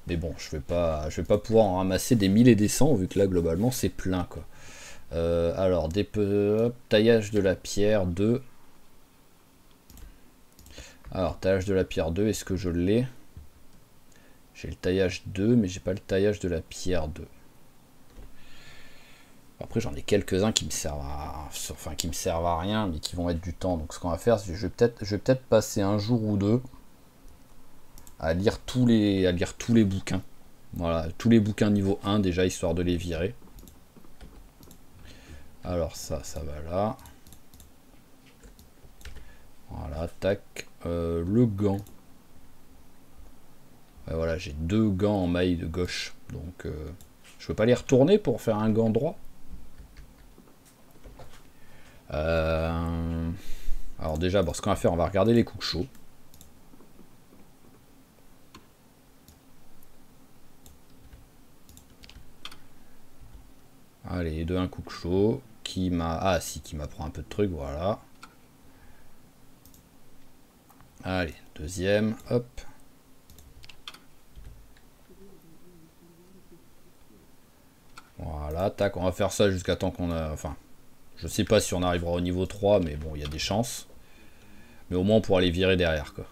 Speaker 1: Mais bon, je vais pas pouvoir en ramasser des 1000 et des 100, vu que là, globalement, c'est plein, quoi. Alors, taillage de la pierre 2. Alors, taillage de la pierre 2, est-ce que je l'ai? J'ai le taillage 2, mais j'ai pas le taillage de la pierre 2. Après, j'en ai quelques-uns qui me servent à rien, mais qui vont être du temps. Donc, ce qu'on va faire, c'est que je vais peut-être passer un jour ou deux à lire tous les bouquins. Voilà, tous les bouquins niveau 1 déjà, histoire de les virer. Alors ça va là. Voilà, tac. Le gant. Ouais, voilà, j'ai 2 gants en maille de gauche. Donc, je peux pas les retourner pour faire un gant droit. Alors déjà, bon, ce qu'on va faire, on va regarder les coups chauds. Allez, de un coup chaud qui m'a... Ah si, qui m'apprend un peu de trucs, voilà. Allez, deuxième, hop. Voilà, tac, on va faire ça jusqu'à temps qu'on a... Enfin, je sais pas si on arrivera au niveau 3, mais bon, il y a des chances. Mais au moins, on pourra les virer derrière, quoi.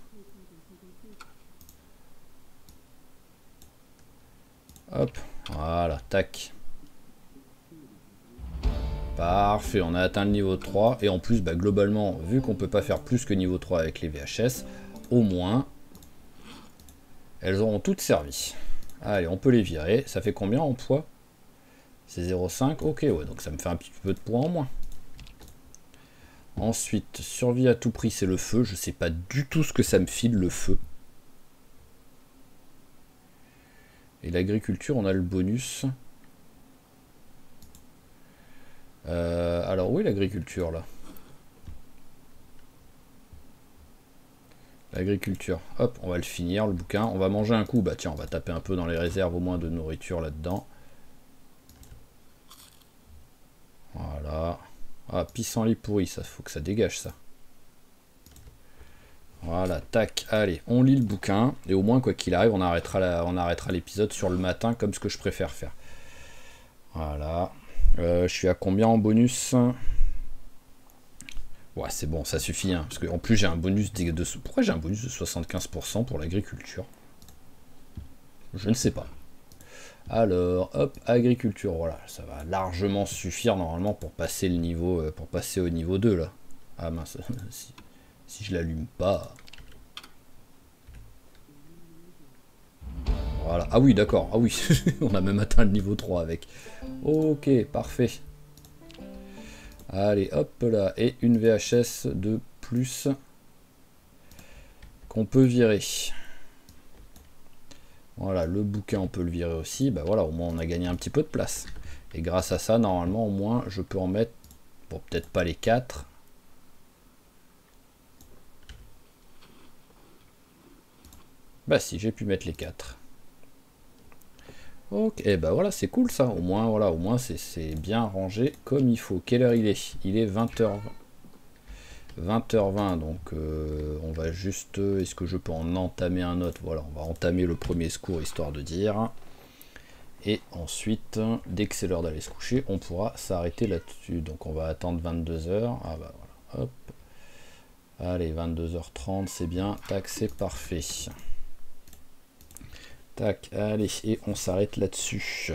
Speaker 1: Hop, voilà, tac. Parfait, on a atteint le niveau 3. Et en plus, bah, globalement, vu qu'on peut pas faire plus que niveau 3 avec les VHS, au moins, elles auront toutes servi. Allez, on peut les virer. Ça fait combien en poids? C'est 0,5. Ok, ouais, donc ça me fait un petit peu de poids en moins. Ensuite, survie à tout prix, c'est le feu. Je sais pas du tout ce que ça me file, le feu. Et l'agriculture, on a le bonus. Alors, où est l'agriculture, là? L'agriculture. Hop, on va le finir, le bouquin. On va manger un coup. Bah tiens, on va taper un peu dans les réserves, au moins, de nourriture là-dedans. Voilà. Ah, pissenlit pourri, ça faut que ça dégage, ça. Voilà, tac, allez, on lit le bouquin, et au moins, quoi qu'il arrive, on arrêtera l'épisode sur le matin, comme ce que je préfère faire. Voilà. Je suis à combien en bonus? Ouais, c'est bon, ça suffit, hein, parce qu'en plus, j'ai un bonus de... Pourquoi j'ai un bonus de 75% pour l'agriculture? Je ne sais pas. Alors, hop, agriculture, voilà, ça va largement suffire, normalement, pour passer le niveau, pour passer au niveau 2, là. Ah mince, si je l'allume pas... Voilà. Ah oui, d'accord. Ah oui, on a même atteint le niveau 3 avec. Ok, parfait. Allez, hop là. Et une VHS de plus qu'on peut virer. Voilà, le bouquin, on peut le virer aussi. Bah voilà, au moins, on a gagné un petit peu de place. Et grâce à ça, normalement, au moins, je peux en mettre... Bon, peut-être pas les 4. Bah si, j'ai pu mettre les 4. Ok, et bah voilà, c'est cool ça. Au moins, voilà, au moins c'est bien rangé comme il faut. Quelle heure il est? Il est 20h. 20h20, donc on va juste... Est-ce que je peux en entamer un autre? Voilà, on va entamer le premier secours, histoire de dire. Et ensuite, dès que c'est l'heure d'aller se coucher, on pourra s'arrêter là-dessus. Donc on va attendre 22h. Ah bah voilà, hop. Allez, 22h30, c'est bien. Tac, c'est parfait. Tac, allez, et on s'arrête là-dessus.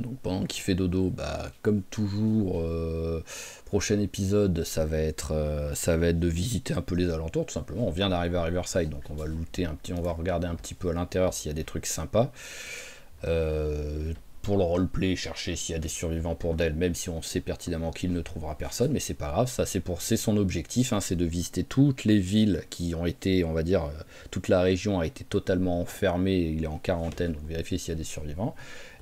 Speaker 1: Donc pendant qu'il fait dodo, bah comme toujours, prochain épisode, ça va être de visiter un peu les alentours, tout simplement. On vient d'arriver à Riverside, donc on va looter un petit, on va regarder un petit peu à l'intérieur s'il y a des trucs sympas. Pour le roleplay, chercher s'il y a des survivants pour Dell, même si on sait pertinemment qu'il ne trouvera personne, mais c'est pas grave, ça c'est son objectif, hein, c'est de visiter toutes les villes qui ont été, on va dire, toute la région a été totalement enfermée, il est en quarantaine, donc vérifier s'il y a des survivants.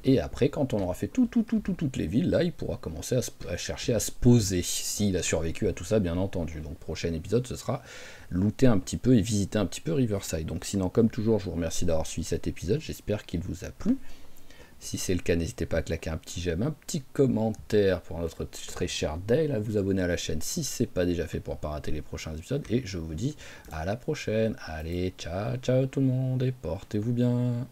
Speaker 1: Et après, quand on aura fait toutes les villes, là, il pourra commencer à chercher à se poser, s'il a survécu à tout ça, bien entendu. Donc, prochain épisode, ce sera looter un petit peu et visiter un petit peu Riverside. Donc, sinon, comme toujours, je vous remercie d'avoir suivi cet épisode. J'espère qu'il vous a plu. Si c'est le cas, n'hésitez pas à claquer un petit j'aime, un petit commentaire pour notre très cher Dale, à vous abonner à la chaîne si ce n'est pas déjà fait pour ne pas rater les prochains épisodes. Et je vous dis à la prochaine. Allez, ciao, ciao tout le monde et portez-vous bien.